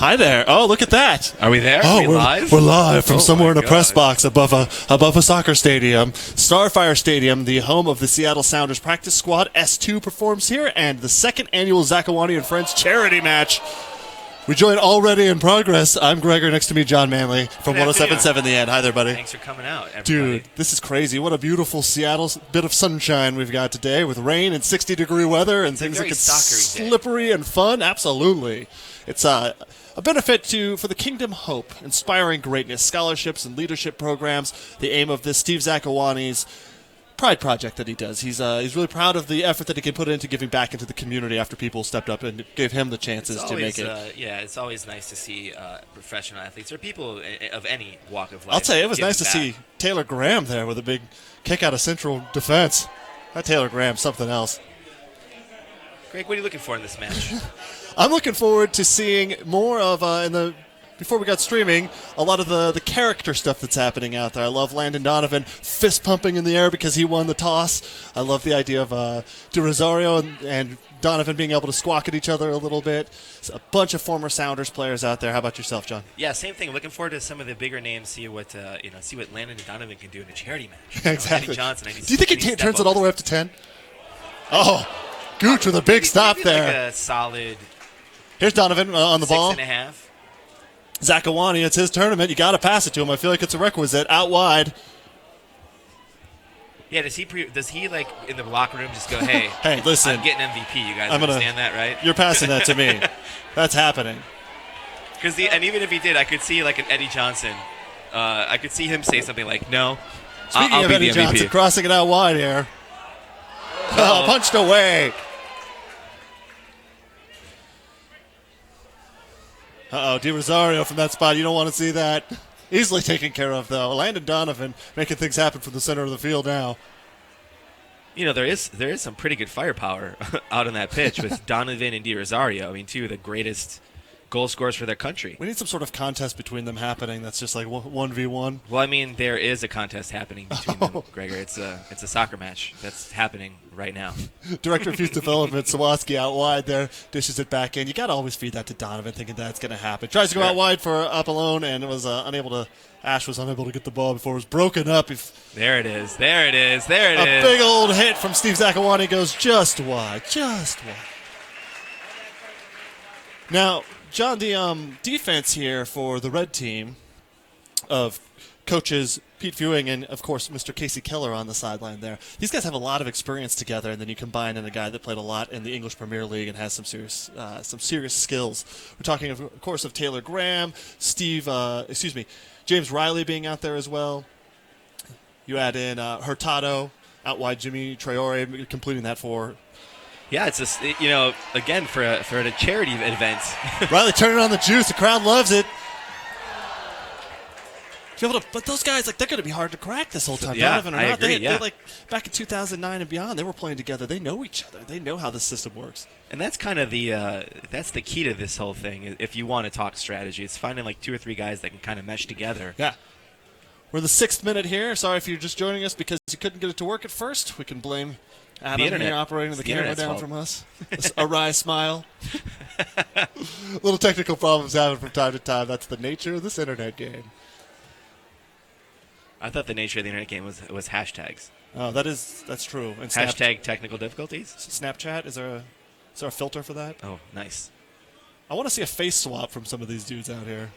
Hi there. Oh, look at that. Are we there? Oh, Are we live? We're live from somewhere in a God. press box above a soccer stadium. Starfire Stadium, the home of the Seattle Sounders practice squad. S2 performs here, and the second annual Zakuani and Friends charity match. We join already in progress. I'm Gregor. Next to me, John Manley from 107.7 The End. Hi there, buddy. Thanks for coming out, everybody. Dude, this is crazy. What a beautiful Seattle bit of sunshine we've got today with rain and 60-degree weather and things that get slippery and fun. Absolutely. It's a benefit for the Kingdom Hope, inspiring greatness, scholarships, and leadership programs. The aim of this Steve Zakuani's Pride project that he does. He's really proud of the effort that he can put into giving back into the community after people stepped up and gave him the chances to make it. It's always nice to see professional athletes or people of any walk of life. I'll tell you, it was nice to see Taylor Graham there with a big kick out of central defense. That Taylor Graham, something else. Greg, what are you looking for in this match? I'm looking forward to seeing more of, before we got streaming, a lot of the character stuff that's happening out there. I love Landon Donovan fist pumping in the air because he won the toss. I love the idea of De Rosario and Donovan being able to squawk at each other a little bit. It's a bunch of former Sounders players out there. How about yourself, John? Yeah, same thing. Looking forward to some of the bigger names. See what Landon and Donovan can do in a charity match. Exactly. Eddie Johnson. Do you think it turns it all the way up to 10? Oh, Gooch with a big stop there. Like a solid. Here's Donovan on the ball. 6.5. Zakuani, it's his tournament. You got to pass it to him. I feel like it's a requisite. Out wide. Yeah, does he like in the locker room just go, hey, hey, listen, I'm getting MVP. You guys understand that, right? You're passing that to me. That's happening. And even if he did, I could see like an Eddie Johnson. I could see him say something like, "No, Speaking I'll of be Eddie the MVP. Johnson, crossing it out wide here. Punched away. De Rosario from that spot. You don't want to see that. Easily taken care of, though. Landon Donovan making things happen from the center of the field now. You know, there is some pretty good firepower out on that pitch with Donovan and De Rosario. I mean, two of the greatest goal scorers for their country. We need some sort of contest between them happening that's just like 1v1. Well, I mean, there is a contest happening between them, Gregor. It's a soccer match that's happening right now. Director of Youth Development, Sawatsky out wide there, dishes it back in. You got to always feed that to Donovan, thinking that's going to happen. Tries to go out wide for up alone, and it was Ash was unable to get the ball before it was broken up. There it is. There it is. A big old hit from Steve Zakuani goes just wide. Now, John, the defense here for the red team of coaches Pete Fewing and, of course, Mr. Casey Keller on the sideline there. These guys have a lot of experience together, and then you combine in a guy that played a lot in the English Premier League and has some serious skills. We're talking, of course, of Taylor Graham, James Riley being out there as well. You add in Hurtado, out wide Jimmy Traore, completing that for. Yeah, it's just, again, for a charity event. Riley turning on the juice. The crowd loves it. But those guys, they're going to be hard to crack this whole time. Yeah, Donovan or I not. agree, They like back in 2009 and beyond, they were playing together. They know each other. They know how the system works. And that's kind of that's the key to this whole thing. If you want to talk strategy, it's finding like 2 or 3 guys that can kind of mesh together. Yeah. We're in the 6th minute here. Sorry if you're just joining us because you couldn't get it to work at first. We can blame Adam here operating the camera down from us. A wry smile. Little technical problems happen from time to time. That's the nature of this internet game. I thought the nature of the internet game was hashtags. Oh, that's true. And hashtag technical difficulties? Snapchat, is there a filter for that? Oh, nice. I want to see a face swap from some of these dudes out here.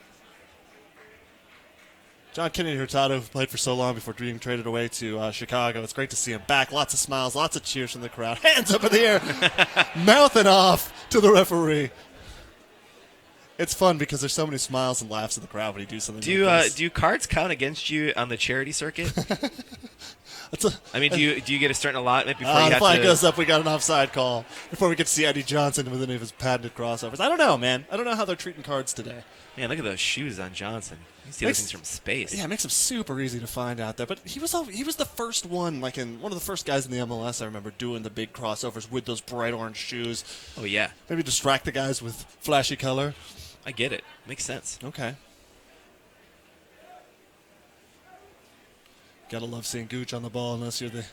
John Kennedy Hurtado played for so long before being traded away to Chicago. It's great to see him back. Lots of smiles, lots of cheers from the crowd. Hands up in the air, mouthing off to the referee. It's fun because there's so many smiles and laughs in the crowd when you do something like this. Do cards count against you on the charity circuit? Do you get a certain allotment before you have to... The flag goes up, we got an offside call before we get to see Eddie Johnson with any of his patented crossovers. I don't know, man. I don't know how they're treating cards today. Man, look at those shoes on Johnson. You see those things from space. Yeah, it makes them super easy to find out there. But he was the first one, one of the first guys in the MLS I remember doing the big crossovers with those bright orange shoes. Oh, yeah. Maybe distract the guys with flashy color. I get it. Makes sense. Okay. Gotta love seeing Gooch on the ball unless you're the...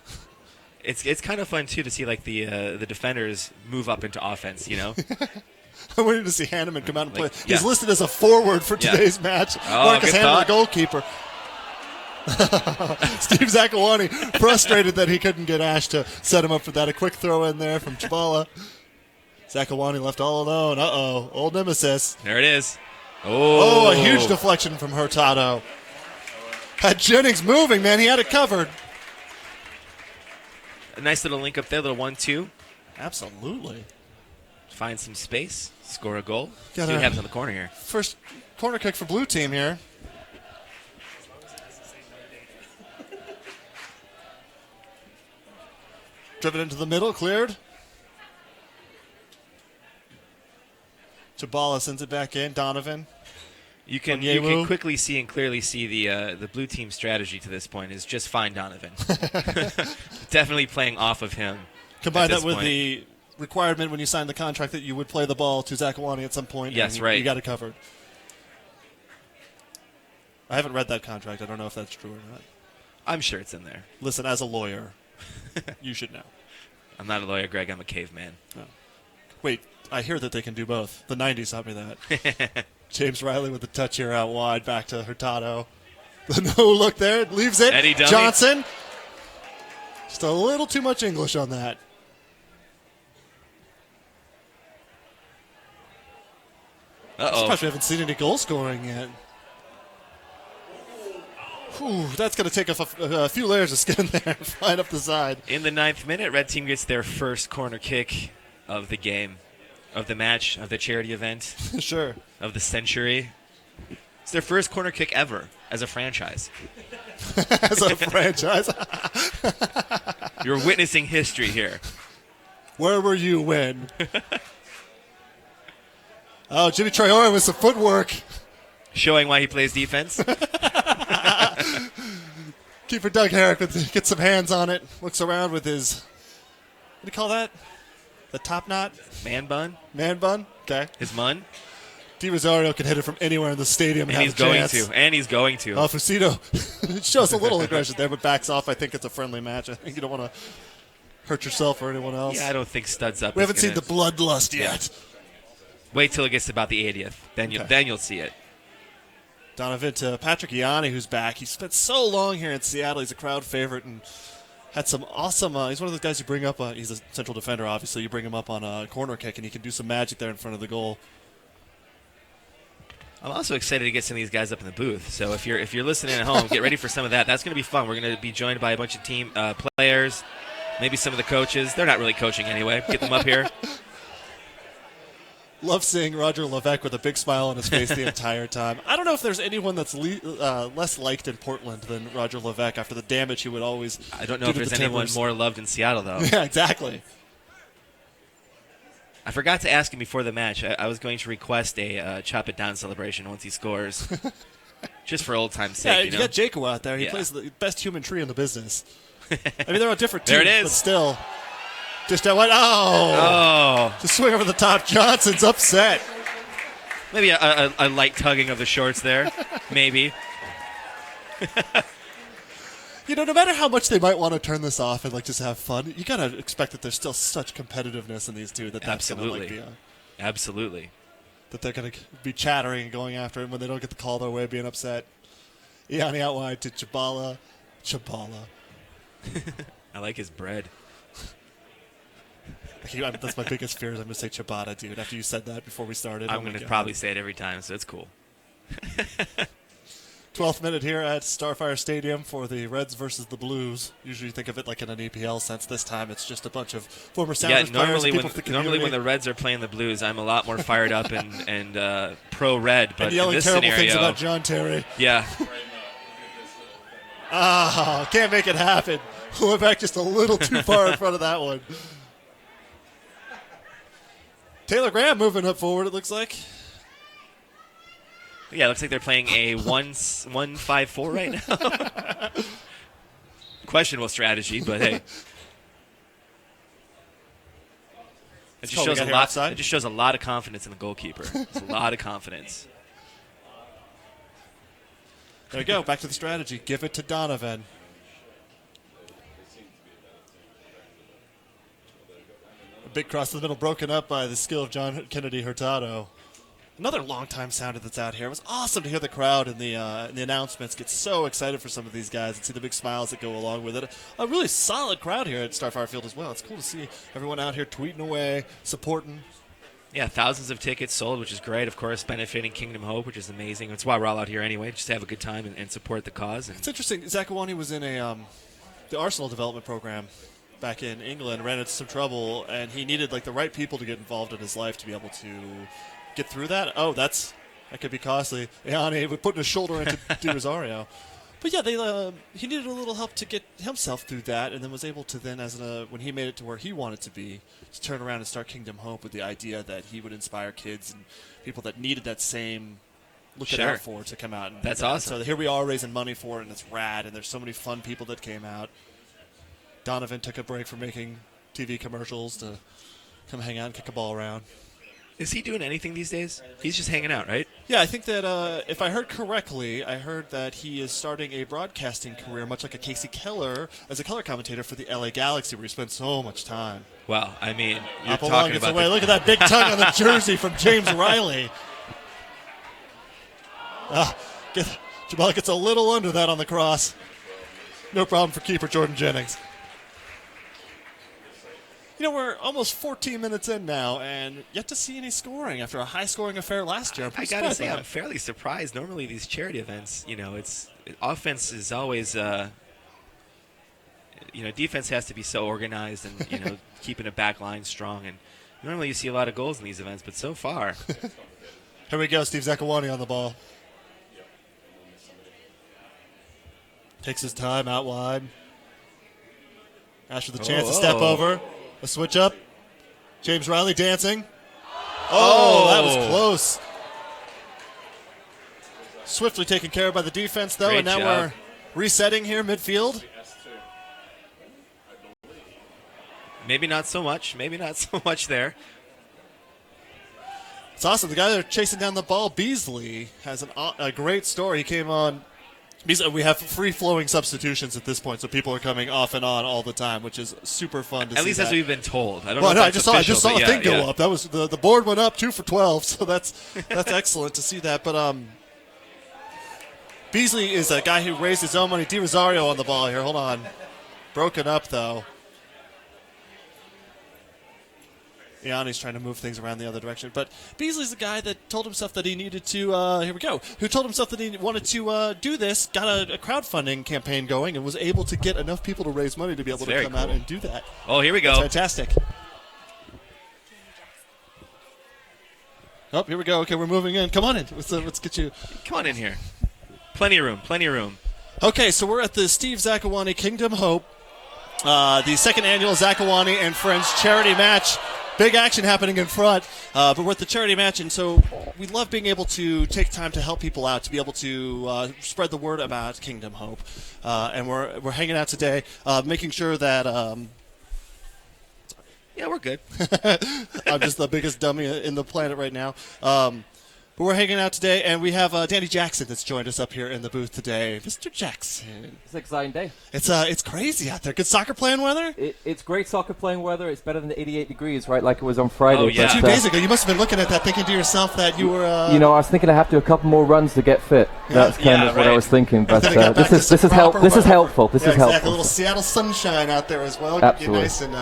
It's kind of fun, too, to see, the defenders move up into offense, I wanted to see Hanneman come out and play. Like, He's listed as a forward for today's match. Oh, Marcus good Hanneman, thought. the goalkeeper. Steve Zakuani frustrated that he couldn't get Ash to set him up for that. A quick throw in there from Chabala. Zakuani left all alone. Uh-oh. Old nemesis. There it is. Oh, a huge deflection from Hurtado. Had Jennings moving, man. He had it covered. A nice little link up there, little 1-2. Absolutely. Find some space, score a goal. See Got what a- happens on the corner here. First corner kick for blue team here. Driven into the middle, cleared. Chabala sends it back in. Donovan. You can quickly see and clearly see the blue team strategy to this point is just find Donovan. Definitely playing off of him. Combine that with the requirement when you signed the contract that you would play the ball to Zakuani at some point. Yes, and right. You got it covered. I haven't read that contract. I don't know if that's true or not. I'm sure it's in there. Listen, as a lawyer, you should know. I'm not a lawyer, Greg. I'm a caveman. No. Wait, I hear that they can do both. The 90s taught me that. James Riley with the touch here out wide, back to Hurtado. The no look there, leaves it. Eddie Dummy. Johnson. Just a little too much English on that. I'm surprised we haven't seen any goal scoring yet. Whew, that's going to take a few layers of skin there, flying up the side. In the 9th minute, Red Team gets their first corner kick of the game, of the match, of the charity event, Sure. of the century. It's their first corner kick ever as a franchise. As a franchise. You're witnessing history here. Where were you when? Oh, Jimmy Traore with some footwork. Showing why he plays defense. Keeper Doug Herrick gets some hands on it. Looks around with his, what do you call that? The top knot? Man bun. Man bun? Okay. His mun. Di Rosario can hit it from anywhere in the stadium and And he's have a going chance. to. And he's going to. Oh, Fucito shows a little aggression there, but backs off. I think it's a friendly match. I think you don't want to hurt yourself or anyone else. Yeah, I don't think Studs Up. We haven't seen the bloodlust yet. Wait till it gets to about the 80th. Then you'll see it. Donovan to Patrick Ianni, who's back. He spent so long here in Seattle. He's a crowd favorite and had some awesome. He's one of those guys you bring up. He's a central defender, obviously. You bring him up on a corner kick, and he can do some magic there in front of the goal. I'm also excited to get some of these guys up in the booth. So if you're listening at home, get ready for some of that. That's going to be fun. We're going to be joined by a bunch of team players, maybe some of the coaches. They're not really coaching anyway. Get them up here. Love seeing Roger Levesque with a big smile on his face the entire time. I don't know if there's anyone that's less liked in Portland than Roger Levesque after the damage he would always I don't know do if to there's the anyone Timbers. more loved in Seattle, though. Yeah, exactly. I forgot to ask him before the match. I was going to request a chop it down celebration once he scores, just for old time's Yeah, sake. you You know? got Jaco out there. He Yeah. plays the best human tree in the business. I mean, they're on different There teams, it is. but still. Just that one. Oh! Just swing over the top. Johnson's upset. Maybe a light tugging of the shorts there. Maybe. You know, no matter how much they might want to turn this off and like just have fun, you gotta expect that there's still such competitiveness in these two that's gonna like be Absolutely. that they're gonna be chattering and going after him when they don't get the call their way, being upset. Ianni out wide to Chabala. I like his bread. That's my biggest fear is I'm gonna say ciabatta, dude. After you said that before we started, I'm going to probably say it every time, so it's cool. 12th minute here at Starfire Stadium for the Reds versus the Blues. Usually you think of it like in an EPL sense. This time it's just a bunch of former Sounders players and people from the community. Normally when the Reds are playing the Blues, I'm a lot more fired up and pro-Red. But and yelling in this terrible scenario, things about John Terry. Yeah. Can't make it happen. Went back just a little too far in front of that one. Taylor Graham moving up forward, it looks like. Yeah, it looks like they're playing a 1-5-4 right now. Questionable strategy, but hey. It just shows a lot. It just shows a lot of confidence in the goalkeeper. It's a lot of confidence. There you go. Back to the strategy. Give it to Donovan. Big cross to the middle, broken up by the skill of John Kennedy Hurtado. Another long-time sounder that's out here. It was awesome to hear the crowd and the announcements get so excited for some of these guys and see the big smiles that go along with it. A really solid crowd here at Starfire Field as well. It's cool to see everyone out here tweeting away, supporting. Yeah, thousands of tickets sold, which is great. Of course, benefiting Kingdom Hope, which is amazing. That's why we're all out here anyway, just to have a good time and support the cause. It's interesting. Zakuani was in the Arsenal development program back in England, ran into some trouble, and he needed the right people to get involved in his life to be able to get through that. Oh, that could be costly. Yanni putting his shoulder into Di Rosario. But yeah, he needed a little help to get himself through that, and then was able to then, when he made it to where he wanted to be, to turn around and start Kingdom Hope with the idea that he would inspire kids and people that needed that same looking out for to come out. And that's awesome. So here we are raising money for it, and it's rad, and there's so many fun people that came out. Donovan took a break from making TV commercials to come hang out and kick a ball around. Is he doing anything these days? He's just hanging out, right? Yeah, I think that if I heard correctly, I heard that he is starting a broadcasting career, much like a Casey Keller, as a color commentator for the LA Galaxy, where he spent so much time. Well, I mean, you're Apple talking about away. Look at that big tongue on the jersey from James Riley. Jamal gets a little under that on the cross. No problem for keeper Jordan Jennings. We're almost 14 minutes in now, and yet to see any scoring after a high-scoring affair last year. I gotta say, I'm fairly surprised. Normally, these charity events, offense is always, defense has to be so organized and keeping a back line strong. And normally, you see a lot of goals in these events, but so far, here we go. Steve Zakuani on the ball. Takes his time out wide. Ash with a chance to step over. A switch up. James Riley dancing. Oh, that was close. Swiftly taken care of by the defense, though, and now we're resetting here midfield. Maybe not so much. Maybe not so much there. It's awesome. The guy they're chasing down the ball, Beasley, has a great story. He came on. We have free-flowing substitutions at this point, so people are coming off and on all the time, which is super fun to see. At least that's what we've been told. I don't know. I just saw a thing go up. That was the board went up 2 for 12, so that's excellent to see that. But Beasley is a guy who raised his own money. Di Rosario on the ball here. Hold on, broken up though. Yanni's trying to move things around the other direction. But Beasley's the guy that told himself that he needed to, who told himself that he wanted to do this, got a crowdfunding campaign going, and was able to get enough people to raise money to be able to come out and do that. Oh, here we go. That's fantastic. Oh, here we go. Okay, we're moving in. Come on in. Let's get you. Come on in here. Plenty of room. Plenty of room. Okay, so we're at the Steve Zakuani Kingdom Hope, the second annual Zakuani and Friends charity match. Big action happening in front, but we're at the charity match, and so we love being able to take time to help people out, to be able to spread the word about Kingdom Hope. And we're hanging out today, making sure that... yeah, we're good. I'm just the biggest dummy in the planet right now. But we're hanging out today, and we have Danny Jackson that's joined us up here in the booth today. Mr. Jackson. It's an exciting day. It's crazy out there. Good soccer playing weather? It's great soccer playing weather. It's better than the 88 degrees, right, like it was on Friday. Oh, yeah. But 2 days ago, you must have been looking at that thinking to yourself that you were... I was thinking I have to do a couple more runs to get fit. That's kind of what I was thinking. But this is helpful. This is helpful. Exactly. A little Seattle sunshine out there as well. Absolutely. Get you nice and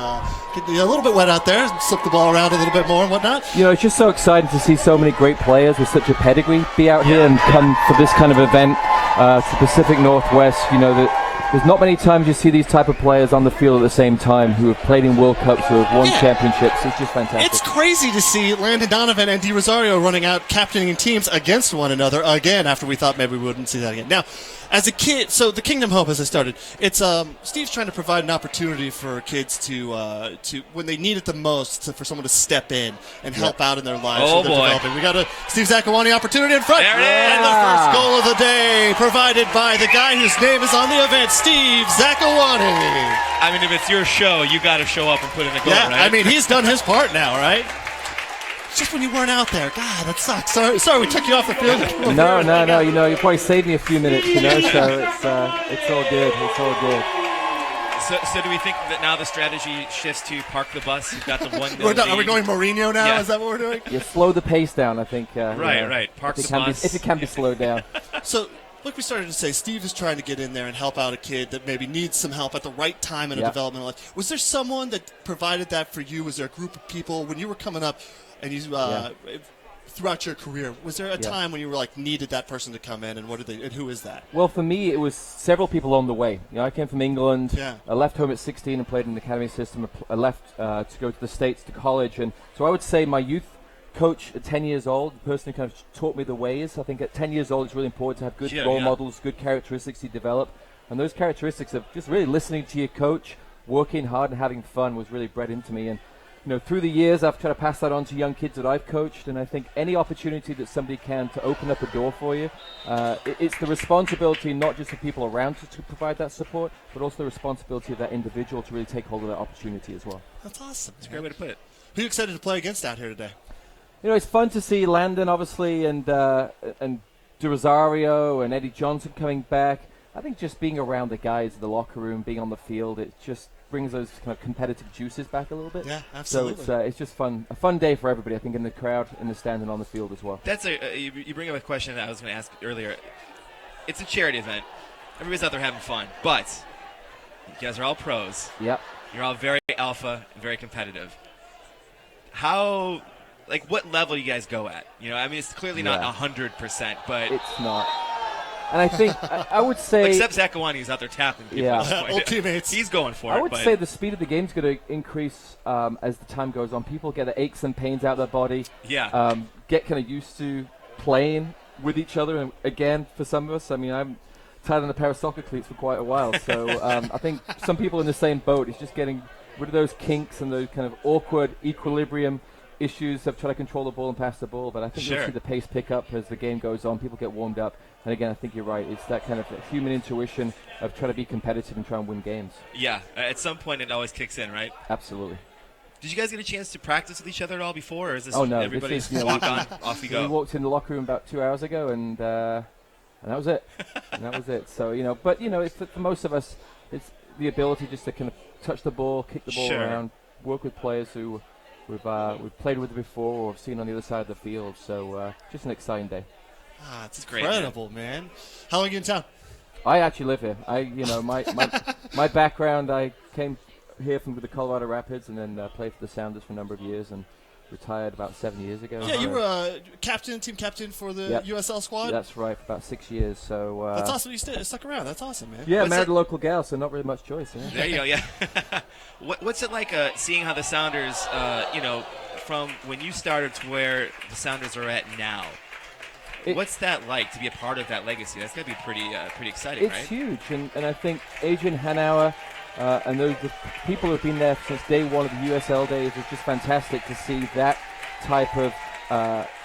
get you a little bit wet out there. Slip the ball around a little bit more and whatnot. It's just so exciting to see so many great players with such a pedigree be out here and come for this kind of event to the Pacific Northwest. There's not many times you see these type of players on the field at the same time who have played in World Cups, who have won championships. It's just fantastic. It's crazy to see Landon Donovan and Di Rosario running out captaining teams against one another again after we thought maybe we wouldn't see that again. Now, as a kid, so the Kingdom Hope, as I started, it's Steve's trying to provide an opportunity for kids to when they need it the most, for someone to step in and help out in their lives. Oh, boy. Developing. We got a Steve Zakuani opportunity in front. There it is. And the first goal of the day provided by the guy whose name is on the event, Steve Zakuani. I mean, if it's your show, you got to show up and put in a goal, right? I mean, he's done his part now, right? Just when you weren't out there. God, that sucks. Sorry, we took you off the field. No. You probably saved me a few minutes, so it's all good. It's all good. So do we think that now the strategy shifts to park the bus? You've got the 1-0 Are we going Mourinho now? Yeah. Is that what we're doing? Yeah, slow the pace down, I think. Right. Park the bus. If it can be slowed down. So, like we started to say, Steve is trying to get in there and help out a kid that maybe needs some help at the right time in a developmental life. Was there someone that provided that for you? Was there a group of people when you were coming up and you throughout your career? Was there a time when you were needed that person to come in, and and who is that? Well, for me, it was several people along the way. I came from England. Yeah. I left home at 16 and played in the academy system. I left to go to the States to college, and so I would say my youth coach at 10 years old, the person who kind of taught me the ways. I think at 10 years old, it's really important to have good role models, good characteristics you develop, and those characteristics of just really listening to your coach, working hard, and having fun was really bred into me. And through the years, I've tried to pass that on to young kids that I've coached, and I think any opportunity that somebody can to open up a door for you, it's the responsibility not just of people around to provide that support, but also the responsibility of that individual to really take hold of that opportunity as well. That's awesome. That's a great way to put it. Who are you excited to play against out here today? It's fun to see Landon, obviously, and De Rosario and Eddie Johnson coming back. I think just being around the guys in the locker room, being on the field, it just brings those kind of competitive juices back a little bit. Yeah, absolutely. So it's just fun, a fun day for everybody, I think, in the crowd, in the stand, and on the field as well. That's you bring up a question that I was going to ask earlier. It's a charity event. Everybody's out there having fun, but you guys are all pros. Yep. You're all very alpha, very competitive. How, what level you guys go at? It's clearly not 100%, but it's not. And I think I would say, except Zakuani is out there tapping people. Yeah. Old teammates. He's going for it. I would say the speed of the game is going to increase as the time goes on. People get the aches and pains out of their body. Yeah. Get kind of used to playing with each other. And again, for some of us, I'm tied on a pair of soccer cleats for quite a while. So I think some people in the same boat. It's just getting rid of those kinks and those kind of awkward equilibrium issues of trying to control the ball and pass the ball. But I think you'll see the pace pick up as the game goes on. People get warmed up. And again, I think you're right. It's that kind of human intuition of trying to be competitive and try and win games. Yeah. At some point, it always kicks in, right? Absolutely. Did you guys get a chance to practice with each other at all before, or is this everybody's walk on, off you go? We walked in the locker room about 2 hours ago, and that was it. So, but, for most of us, it's the ability just to kind of touch the ball, kick the ball around, work with players who we've played with before or have seen on the other side of the field. So just an exciting day. It's incredible, man. How long are you in town? I actually live here. My background, I came here from the Colorado Rapids and then played for the Sounders for a number of years and retired about 7 years ago. Yeah, you were team captain for the USL squad? That's right, for about 6 years. So that's awesome. You stuck around. That's awesome, man. Yeah, married a local gal, so not really much choice. Yeah. There you go, yeah. What's it like seeing how the Sounders, from when you started to where the Sounders are at now? What's that like to be a part of that legacy? That's got to be pretty exciting, right? It's huge, and I think Adrian Hanauer and the people who have been there since day one of the USL days, it's just fantastic to see that type of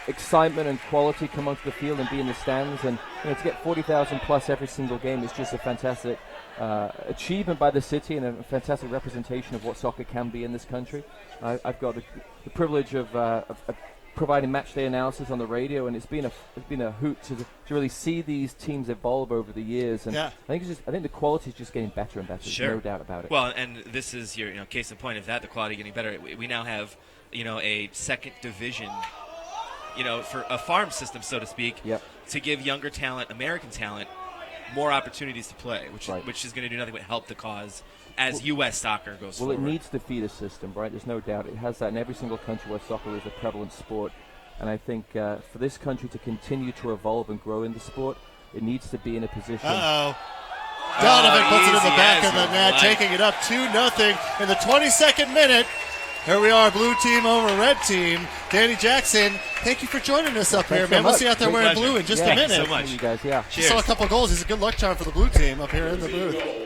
excitement and quality come onto the field and be in the stands. And to get 40,000 plus every single game is just a fantastic achievement by the city and a fantastic representation of what soccer can be in this country. I've got the privilege of providing match day analysis on the radio, and it's been a hoot to really see these teams evolve over the years. And I think the quality is just getting better and better. There's no doubt about it. Well, and this is your case in point of that, the quality getting better. We now have a second division, for a farm system, so to speak, to give younger talent, American talent, more opportunities to play, which is going to do nothing but help the cause as U.S. soccer goes forward. Well, it needs the feeder system, right? There's no doubt. It has that in every single country where soccer is a prevalent sport. And I think for this country to continue to evolve and grow in the sport, it needs to be in a position. Donovan puts it in the back of the net, taking it up 2-0 in the 22nd minute. Here we are, blue team over red team. Danny Jackson, thank you for joining us up here, man. We'll see you out there wearing blue in just a minute. Thank you so much. You guys, yeah. Cheers. Saw a couple goals. He's a good luck charm for the blue team up here in the booth.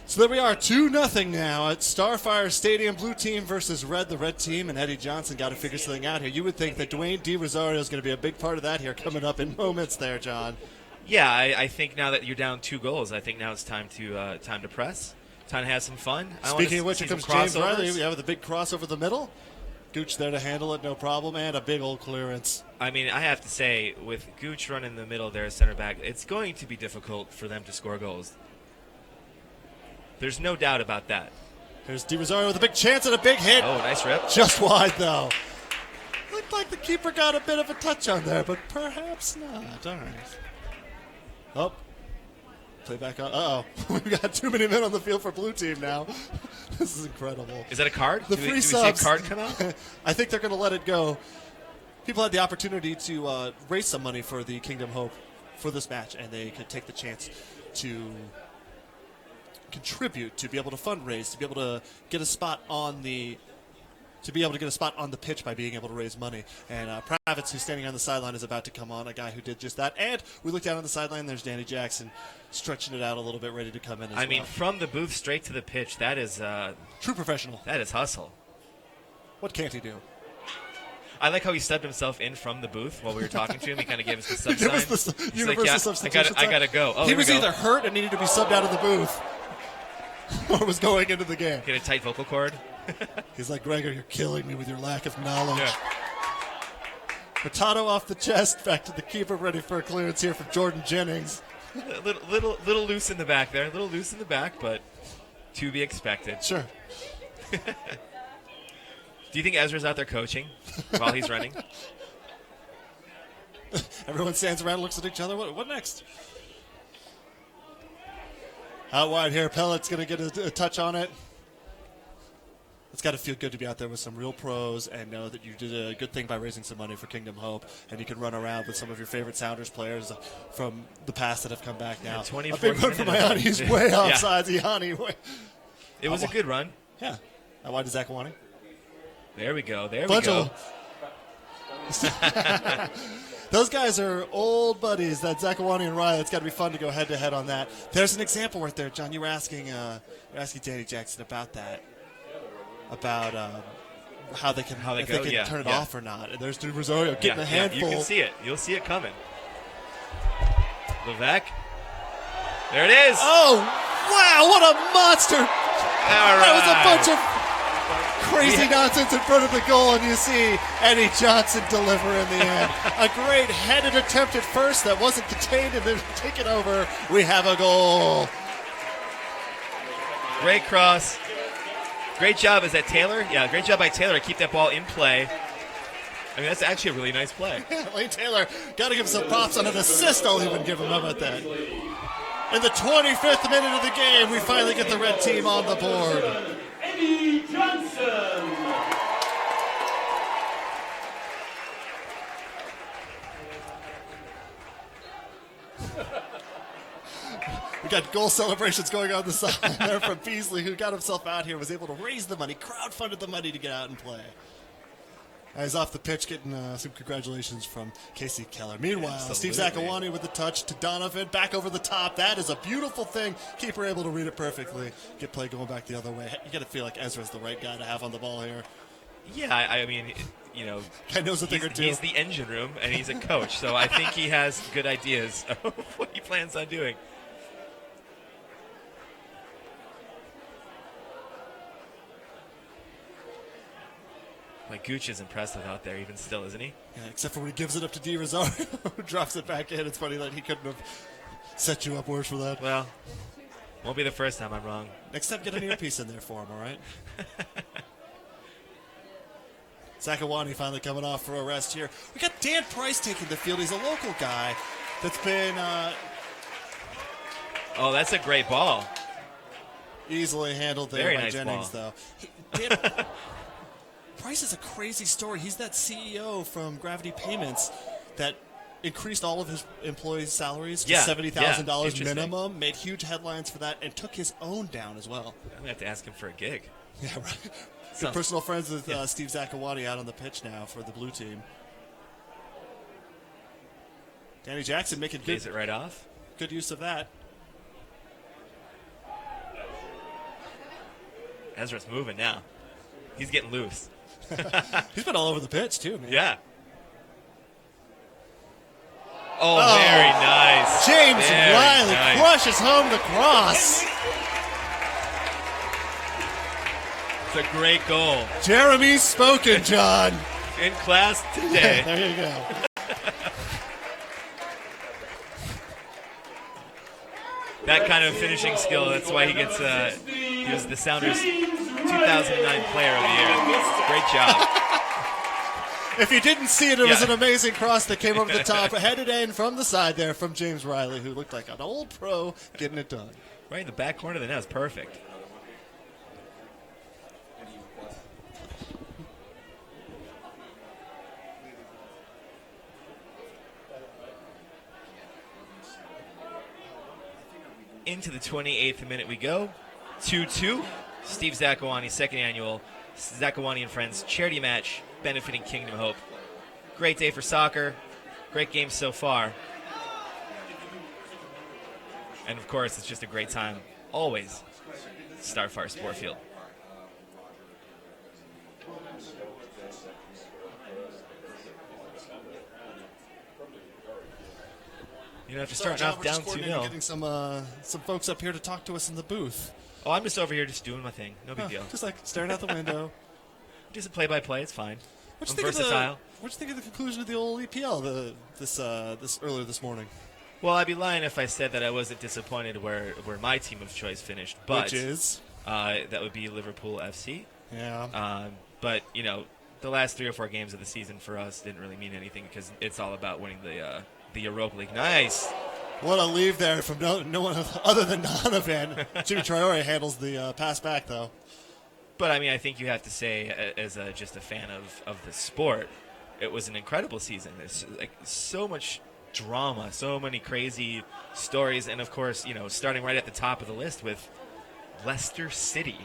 So there we are, 2-0 now at Starfire Stadium. Blue team versus red, the red team, and Eddie Johnson got to figure something out here. You would think that Dwayne De Rosario is going to be a big part of that here coming up in moments there, John. Yeah, I think now that you're down 2 goals, I think now it's time to press, time to have some fun. Speaking of which, here comes James Riley. We have the big cross over the middle. Gooch there to handle it, no problem, and a big old clearance. I mean, I have to say, with Gooch running in the middle there, center back, it's going to be difficult for them to score goals. There's no doubt about that. Here's Di Rosario with a big chance and a big hit. Oh, nice rip. Just wide, though. Looked like the keeper got a bit of a touch on there, but perhaps not. All right. Oh. Play back on. Uh-oh. We've got too many men on the field for blue team now. This is incredible. Is that a card? The free subs. See a card come out? I think they're going to let it go. People had the opportunity to raise some money for the Kingdom Hope for this match, and they could take the chance to contribute, to be able to fundraise, to be able to get a spot on the pitch by being able to raise money. And Pravitz, who's standing on the sideline, is about to come on, a guy who did just that. And we look down on the sideline, there's Danny Jackson stretching it out a little bit, ready to come in as well. I mean, from the booth straight to the pitch, that is true professional. That is hustle. What can't he do? I like how he subbed himself in from the booth while we were talking to him. He kind of gave us the sub Give sign. us the He's universal like, yeah, substitution I gotta go. Oh, he was go. either hurt and needed to be subbed out of the booth, or was going into the game. Get a tight vocal cord. He's like, Gregor, you're killing me with your lack of knowledge. Yeah. Potato off the chest, back to the keeper, ready for a clearance here from Jordan Jennings. A little loose in the back there. A little loose in the back, but to be expected. Sure. Do you think Ezra's out there coaching while he's running? Everyone stands around and looks at each other. What next? Out wide here. Pellet's going to get a touch on it. It's got to feel good to be out there with some real pros and know that you did a good thing by raising some money for Kingdom Hope, and you can run around with some of your favorite Sounders players from the past that have come back now. Yeah, a big run from Iani. He's way offsides. Iani. It was a good run. Yeah. Out wide to Zakuani. There we go. Those guys are old buddies, that Zakuani and Riley. It's got to be fun to go head-to-head on that. There's an example right there, John. You were asking Danny Jackson about that. About how they can turn it off or not. And there's Di Rosario getting a handful. You can see it. You'll see it coming. Levesque. There it is. Oh, wow, what a monster. All right. That was a bunch of crazy nonsense in front of the goal, and you see Eddie Johnson deliver in the end. A great headed attempt at first that wasn't contained, and then taken over. We have a goal. Great cross. Great job. Is that Taylor? Yeah, great job by Taylor to keep that ball in play. I mean, that's actually a really nice play. Lane Taylor, got to give some props on an assist. I'll even give him. How about that? In the 25th minute of the game, we finally get the red team on the board. Eddie Johnson. We got goal celebrations going on the side there from Beasley, who got himself out here, was able to raise the money, crowdfunded the money to get out and play. He's off the pitch getting some congratulations from Casey Keller. Meanwhile, Absolutely. Steve Zakuani with the touch to Donovan, back over the top. That is a beautiful thing. Keeper able to read it perfectly. Get play going back the other way. You got to feel like Ezra's the right guy to have on the ball here. Yeah, I mean, you know, guy knows a thing or two. He's the engine room, and he's a coach, so I think he has good ideas of what he plans on doing. Like, Gooch is impressive out there even still, isn't he? Yeah, except for when he gives it up to Di Rosario, who drops it back in. It's funny that he couldn't have set you up worse for that. Well, won't be the first time I'm wrong. Next time, get an earpiece in there for him, all right? Zakuani finally coming off for a rest here. We got Dan Price taking the field. He's a local guy that's been... oh, that's a great ball. Easily handled there Very by nice Jennings, ball. though. Price is a crazy story. He's that CEO from Gravity Payments that increased all of his employees' salaries to $70,000 minimum, made huge headlines for that, and took his own down as well. I'm going to have to ask him for a gig. Yeah, right. Good personal friends with Steve Zakuani out on the pitch now for the blue team. Danny Jackson making Pays it right off. Good use of that. Ezra's moving now. He's getting loose. He's been all over the pitch, too, man. Yeah. Oh, very nice. James very Riley crushes home the cross. It's a great goal. Jeremy's spoken, John. In class today. There you go. That kind of finishing skill, that's why he was the Sounders 2009 Player of the Year. Great job. If you didn't see it, it was an amazing cross that came over the top, headed in from the side there from James Riley, who looked like an old pro getting it done. Right in the back corner of the net is perfect. Into the 28th minute we go. 2-2. Steve Zakuani, second annual Zakuani and Friends charity match benefiting Kingdom Hope. Great day for soccer. Great game so far. And of course, it's just a great time, always, Starfire Sport Field. You know, after starting off down 2-0. Getting some folks up here to talk to us in the booth. Oh, I'm just over here just doing my thing. No big deal. Just like staring out the window. Just a play-by-play. It's fine. What'd I'm versatile. What'd you think of the conclusion of the old EPL this earlier this morning? Well, I'd be lying if I said that I wasn't disappointed where my team of choice finished. But, which is? That would be Liverpool FC. Yeah. But, you know, the last 3 or 4 games of the season for us didn't really mean anything because it's all about winning the Europa League. Nice. What a leave there from no one other than Donovan. Jimmy Traore handles the pass back, though. But, I mean, I think you have to say, as just a fan of the sport, it was an incredible season. There's like so much drama, so many crazy stories, and, of course, you know, starting right at the top of the list with Leicester City.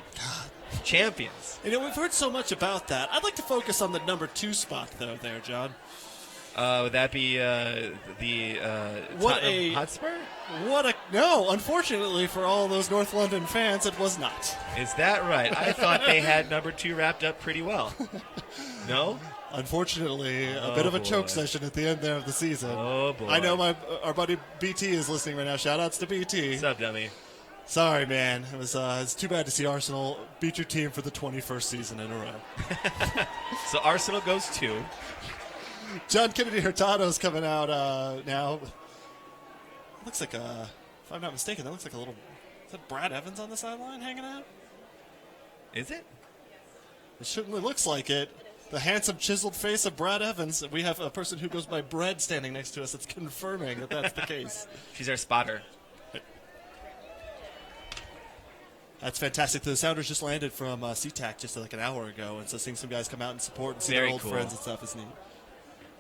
Champions. You know, we've heard so much about that. I'd like to focus on the number 2 spot, though, there, John. Would that be Tottenham Hotspur? No, unfortunately for all those North London fans, it was not. Is that right? I thought they had number 2 wrapped up pretty well. No? Unfortunately, a bit of a choke session at the end there of the season. Oh, boy. I know our buddy BT is listening right now. Shout-outs to BT. What's up, dummy? Sorry, man. It's too bad to see Arsenal beat your team for the 21st season in a row. So Arsenal goes 2. John Kennedy Hurtado's coming out now. Looks like if I'm not mistaken, that looks like a little. Is that Brad Evans on the sideline hanging out? Is it? It certainly looks like it. The handsome, chiseled face of Brad Evans. We have a person who goes by Bread standing next to us that's confirming that that's the case. She's our spotter. That's fantastic. The Sounders just landed from SeaTac just like an hour ago, and so seeing some guys come out and support and see their old friends and stuff is neat.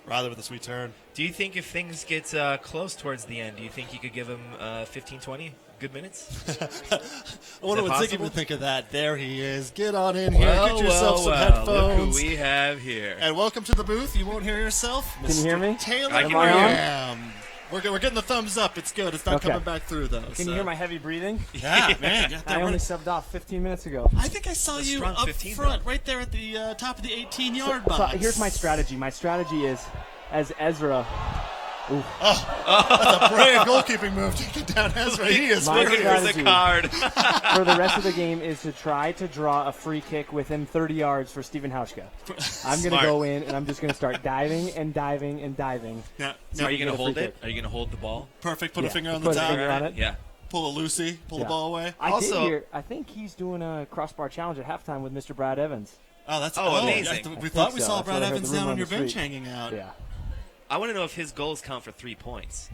Rather with a sweet turn. Do you think if things get close towards the end, do you think you could give him 15, 20 good minutes? I wonder what Ziggy would think of that. There he is. Get on in here. Get yourself some headphones. Look who we have here. And welcome to the booth. You won't hear yourself. Can you hear me? Taylor, I can hear you. We're getting the thumbs up. It's good. It's not coming back through, though. Can you hear my heavy breathing? Yeah, man. I only subbed off 15 minutes ago. I think I saw you up front, right there at the top of the 18-yard box. So here's my strategy. My strategy is, as Ezra... That's a brave goalkeeping move, taking down Ezra. He is looking for the card. For the rest of the game is to try to draw a free kick within 30 yards for Steven Hauschka. I'm going to go in, and I'm just going to start diving and diving and diving. Yeah. So are you going to hold it? Are you going to hold the ball? Perfect. Put a finger on the top. Finger on it. Yeah. Pull a Lucy. Pull the ball away. I did hear, I think he's doing a crossbar challenge at halftime with Mr. Brad Evans. Oh, that's amazing. We thought we saw That's Brad what I heard, Evans the down rumor on your the bench street. hanging out. Yeah. I want to know if his goals count for 3 points.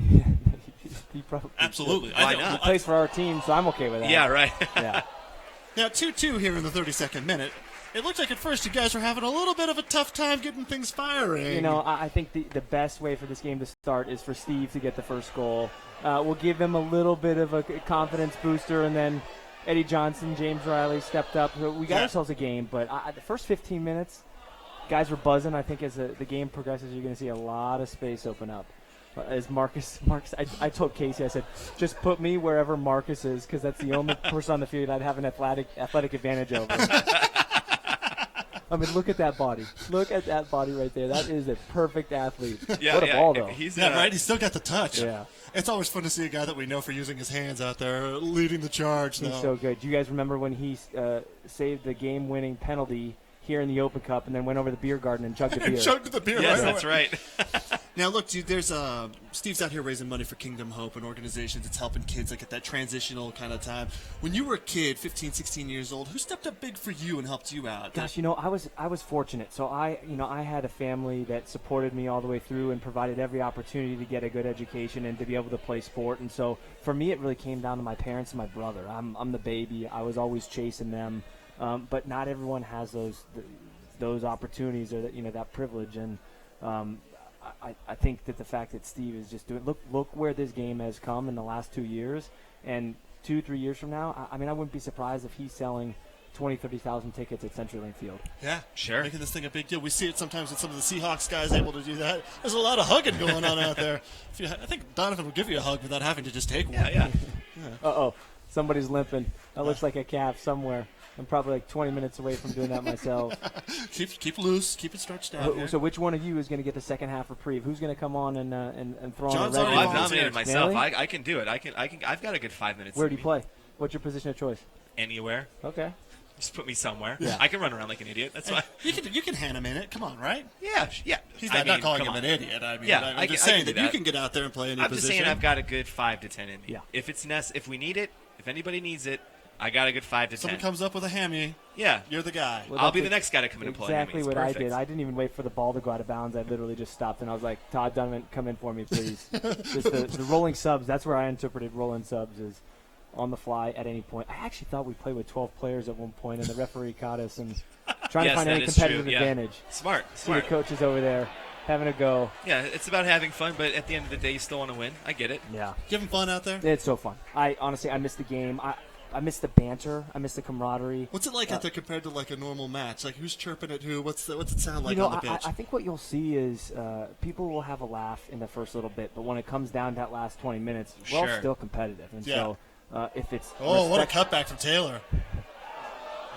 He probably Absolutely. Why not? He plays for our team, so I'm okay with that. Yeah, right. Yeah. Now, 2-2 here in the 32nd minute. It looked like at first you guys were having a little bit of a tough time getting things firing. You know, I think the best way for this game to start is for Steve to get the first goal. We'll give him a little bit of a confidence booster, and then Eddie Johnson, James Riley stepped up. We got ourselves a game, but the first 15 minutes, guys were buzzing. I think as the game progresses, you're going to see a lot of space open up. As Marcus, I told Casey, I said, just put me wherever Marcus is, because that's the only person on the field I'd have an athletic advantage over. I mean, look at that body. Look at that body right there. That is a perfect athlete. Yeah, what a ball, though. Right? He's still got the touch. Yeah. It's always fun to see a guy that we know for using his hands out there leading the charge. He's so good. Do you guys remember when he saved the game-winning penalty here in the Open Cup and then went over the beer garden and chugged the beer? Chugged the beer. Yes, right that's away. right. Now, look, dude, there's Steve's out here raising money for Kingdom Hope and organizations. It's helping kids like at that transitional kind of time. When you were a kid, 15, 16 years old, who stepped up big for you and helped you out? Gosh, I was fortunate. So I had a family that supported me all the way through and provided every opportunity to get a good education and to be able to play sport. And so for me, it really came down to my parents and my brother. I'm the baby. I was always chasing them, but not everyone has those opportunities or that privilege. And I think that the fact that Steve is just doing look where this game has come in the last 2 years, and 2-3 years from now, I wouldn't be surprised if he's selling 20,000-30,000 tickets at CenturyLink Field. Yeah, sure. Making this thing a big deal. We see it sometimes with some of the Seahawks guys able to do that. There's a lot of hugging going on out there. I think Donovan will give you a hug without having to just take one. Yeah. Uh-oh, somebody's limping. That looks like a calf somewhere. I'm probably like 20 minutes away from doing that myself. Keep loose. Keep it stretched out. So which one of you is going to get the second half reprieve? Who's going to come on and throw John's on a red? already I've nominated myself. Really? I can do it. I've got a good 5 minutes. Where do you play? What's your position of choice? Anywhere. Okay. Just put me somewhere. Yeah. I can run around like an idiot. That's fine. You can hand him in it. Come on, right? Yeah. He's not calling him an idiot. I'm just saying that you can get out there and play any position. I'm just saying I've got a good 5 to 10 in me. Yeah. If we need it, if anybody needs it, I got a good 5 to 10. Someone comes up with a hammy. Yeah. You're the guy. Well, I'll be the next guy to come in and play. Exactly what I did. I didn't even wait for the ball to go out of bounds. I literally just stopped, and I was like, Todd Donovan, come in for me, please. Just the rolling subs, that's where I interpreted rolling subs is on the fly at any point. I actually thought we played with 12 players at one point, and the referee caught us and trying to find any competitive advantage. Smart. See the coaches over there having a go. Yeah, it's about having fun, but at the end of the day, you still want to win. I get it. Yeah. You having fun out there? It's so fun. I miss the game. I miss the banter. I miss the camaraderie. What's it like out there compared to like a normal match? Like who's chirping at who? What's it sound like on the pitch? I think what you'll see is people will have a laugh in the first little bit, but when it comes down to that last 20 minutes, we're all still competitive. And so if it's what a cutback from Taylor.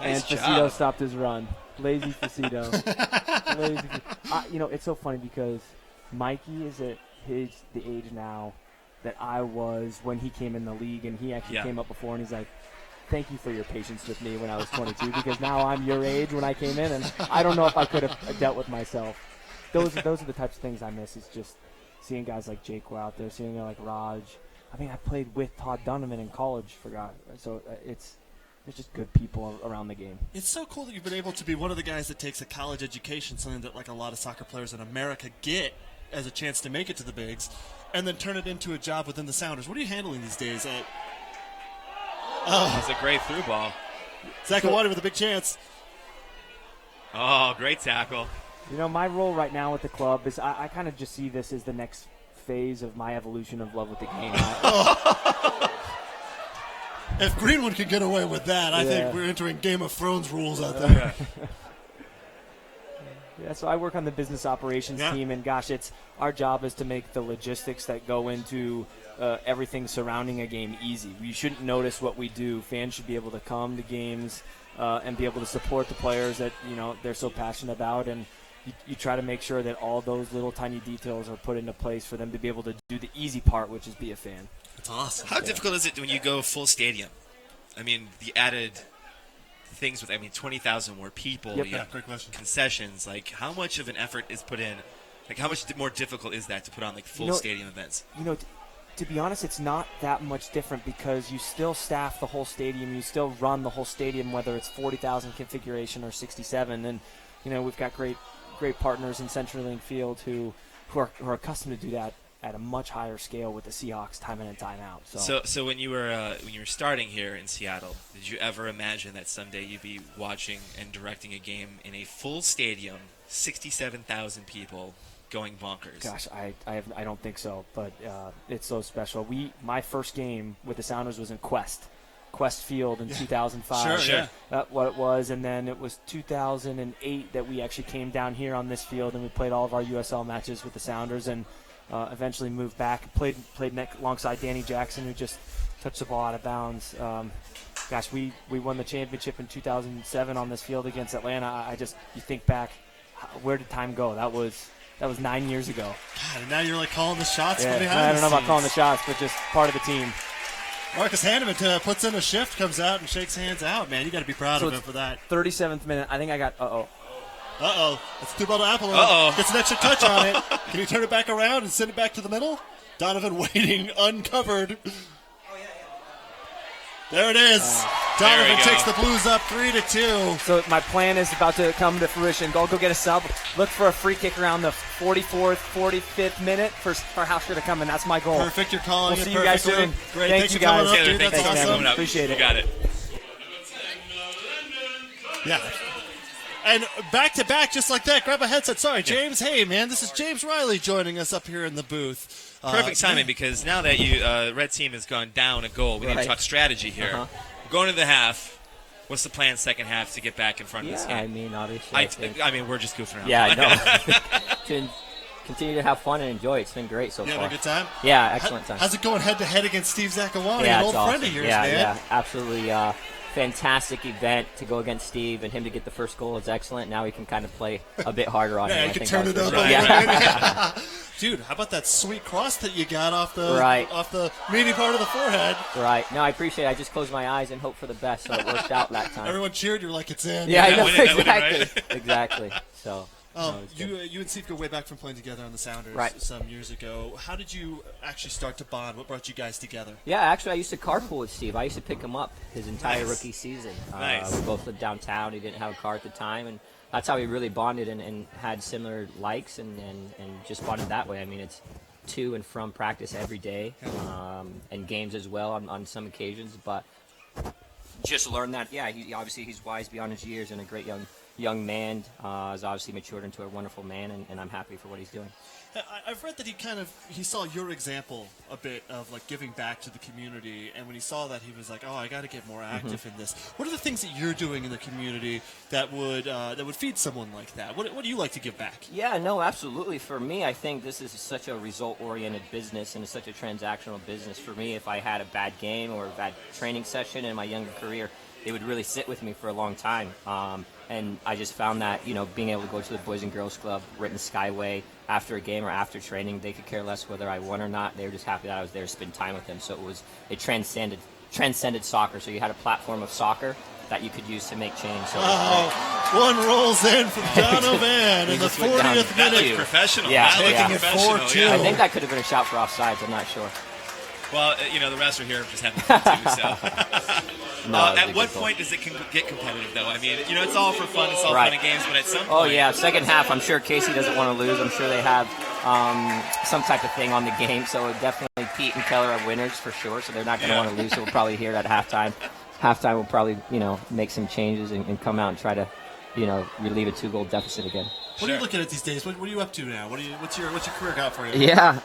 And Faceto stopped his run. Lazy Faceto. It's so funny because Mikey is at the age now that I was when he came in the league, and he actually came up before, and he's like, thank you for your patience with me when I was 22, because now I'm your age when I came in, and I don't know if I could have dealt with myself. Those are the types of things I miss, is just seeing guys like Jake go out there, seeing like Raj. I mean, I played with Todd Donovan in college, so there's just good people around the game. It's so cool that you've been able to be one of the guys that takes a college education, something that like a lot of soccer players in America get as a chance to make it to the bigs, and then turn it into a job within the Sounders. What are you handling these days? That's a great through ball. Zakuani with a big chance. Oh, great tackle. My role right now with the club is I kind of just see this as the next phase of my evolution of love with the game. If Greenwood could get away with that, I think we're entering Game of Thrones rules out there. Yeah, so I work on the business operations team, and gosh, our job is to make the logistics that go into everything surrounding a game easy. You shouldn't notice what we do. Fans should be able to come to games and be able to support the players that they're so passionate about, and you try to make sure that all those little tiny details are put into place for them to be able to do the easy part, which is be a fan. That's awesome. How difficult is it when you go full stadium? I mean, the added things with 20,000 more people, great question. Concessions, like how much of an effort is put in? Like how much more difficult is that to put on like full stadium events? To be honest, it's not that much different because you still staff the whole stadium, you still run the whole stadium, whether it's 40,000 configuration or 67, and we've got great partners in CenturyLink Field who are accustomed to do that at a much higher scale with the Seahawks time in and time out. So when you were starting here in Seattle, did you ever imagine that someday you'd be watching and directing a game in a full stadium, 67,000 people going bonkers? Gosh, I don't think so, but it's so special. My first game with the Sounders was in Quest Field in 2005. Sure. That's what it was, and then it was 2008 that we actually came down here on this field, and we played all of our USL matches with the Sounders, and eventually moved back, played alongside Danny Jackson, who just touched the ball out of bounds. gosh, we won the championship in 2007 on this field against Atlanta. You think back, where did time go? That was 9 years ago. God, and now you're like calling the shots yeah, from behind I don't the know about scenes. calling the shots, but just part of the team. Marcus Hanneman puts in a shift, comes out and shakes hands out. Man, you got to be proud of him for that. 37th minute. I think I got. That's through ball to Apple. Gets an extra touch on it. Can he turn it back around and send it back to the middle? Donovan waiting uncovered. There it is. Donovan takes the Blues up 3-2. So my plan is about to come to fruition. Go get a sub. Look for a free kick around the 44th, 45th minute for Hauser to come in. That's my goal. Perfect. You're calling we'll it see you guys perfectly. soon. Great. Thanks you guys. Coming up, dude. Thanks That's for awesome. coming up. Appreciate it. You got it. Yeah. And back to back, just like that. Grab a headset. Sorry, James. Hey, man, this is James Riley joining us up here in the booth. Perfect timing because now that red team has gone down a goal, we need to talk strategy here. Going to the half. What's the plan second half to get back in front of this game? I mean, obviously. I mean, we're just goofing around. Yeah, I know. To continue to have fun and enjoy. It's been great so You far. having a good time? Yeah, excellent time. How's it going head-to-head against Steve Zakuani, Yeah, an it's old friend awesome. of yours, yeah, man? Yeah, absolutely. Fantastic event to go against Steve, and him to get the first goal is excellent. Now we can kind of play a bit harder on him. Yeah, I you can think turn that's it for up. sure. Yeah. Dude, how about that sweet cross that you got off the meaty part of the forehead? Right. No, I appreciate it. I just closed my eyes and hoped for the best, so it worked out that time. Everyone cheered. You're like, it's in. Yeah, I know. That would've, Exactly. right? Exactly. So. You and Steve go way back from playing together on the Sounders some years ago. How did you actually start to bond? What brought you guys together? Yeah, actually, I used to carpool with Steve. I used to pick him up his entire rookie season. Nice. We both lived downtown. He didn't have a car at the time, and that's how we really bonded and had similar likes and just bonded that way. I mean, it's to and from practice every day, and games as well on some occasions. But just learned that, he's wise beyond his years and a great young man, has obviously matured into a wonderful man, and I'm happy for what he's doing. I've read that he saw your example a bit of like giving back to the community, and when he saw that, he was like, "Oh, I got to get more active in this." What are the things that you're doing in the community that would feed someone like that? What do you like to give back? Yeah, no, absolutely. For me, I think this is such a result-oriented business, and it's such a transactional business. For me, if I had a bad game or a bad training session in my younger career, it would really sit with me for a long time. And I just found that, being able to go to the Boys and Girls Club, Written Skyway, after a game or after training, they could care less whether I won or not. They were just happy that I was there to spend time with them. So it transcended soccer. So you had a platform of soccer that you could use to make change. So one rolls in from Donovan in the 40th That minute. looks professional. Yeah, That looks yeah. professional. 4-2. Yeah. I think that could have been a shout for offsides. I'm not sure. Well, the rest are here just having fun too. So, No, at what point does it get competitive, though? I mean, it's all for fun. It's all fun and games, but at some point, Oh yeah, second half. I'm sure Casey doesn't want to lose. I'm sure they have some type of thing on the game. So definitely Pete and Keller are winners for sure. So they're not going to want to lose. So we'll probably hear it at halftime. Halftime we'll probably make some changes and come out and try to relieve a 2-goal deficit again. What are you looking at these days? What are you up to now? What's your career got for you? Yeah,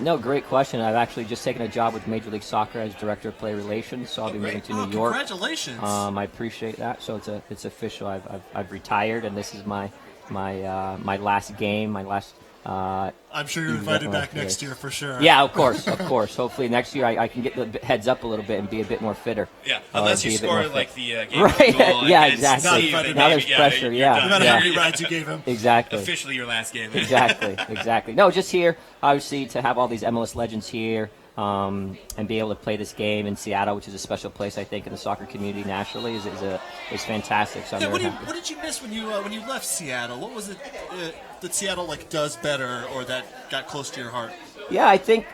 no, great question. I've actually just taken a job with Major League Soccer as Director of Player Relations, so I'll be moving to New York. Congratulations! I appreciate that. So it's official. I've retired, and this is my last game, my last. I'm sure you're invited back next year for sure. Yeah, of course. Hopefully next year I can get the heads up a little bit and be a bit more fitter. Yeah, unless you score like the game right. goal. Yeah, against exactly. Steve, Now there's pressure. you're Yeah, done. No matter yeah. how many rides you gave him. Exactly. Officially your last game. Exactly. No, just here, obviously, to have all these MLS legends here and be able to play this game in Seattle, which is a special place, I think, in the soccer community nationally, is fantastic. So I'm very happy. What did you miss when you left Seattle? What was it that Seattle does better or that got close to your heart? Yeah, I think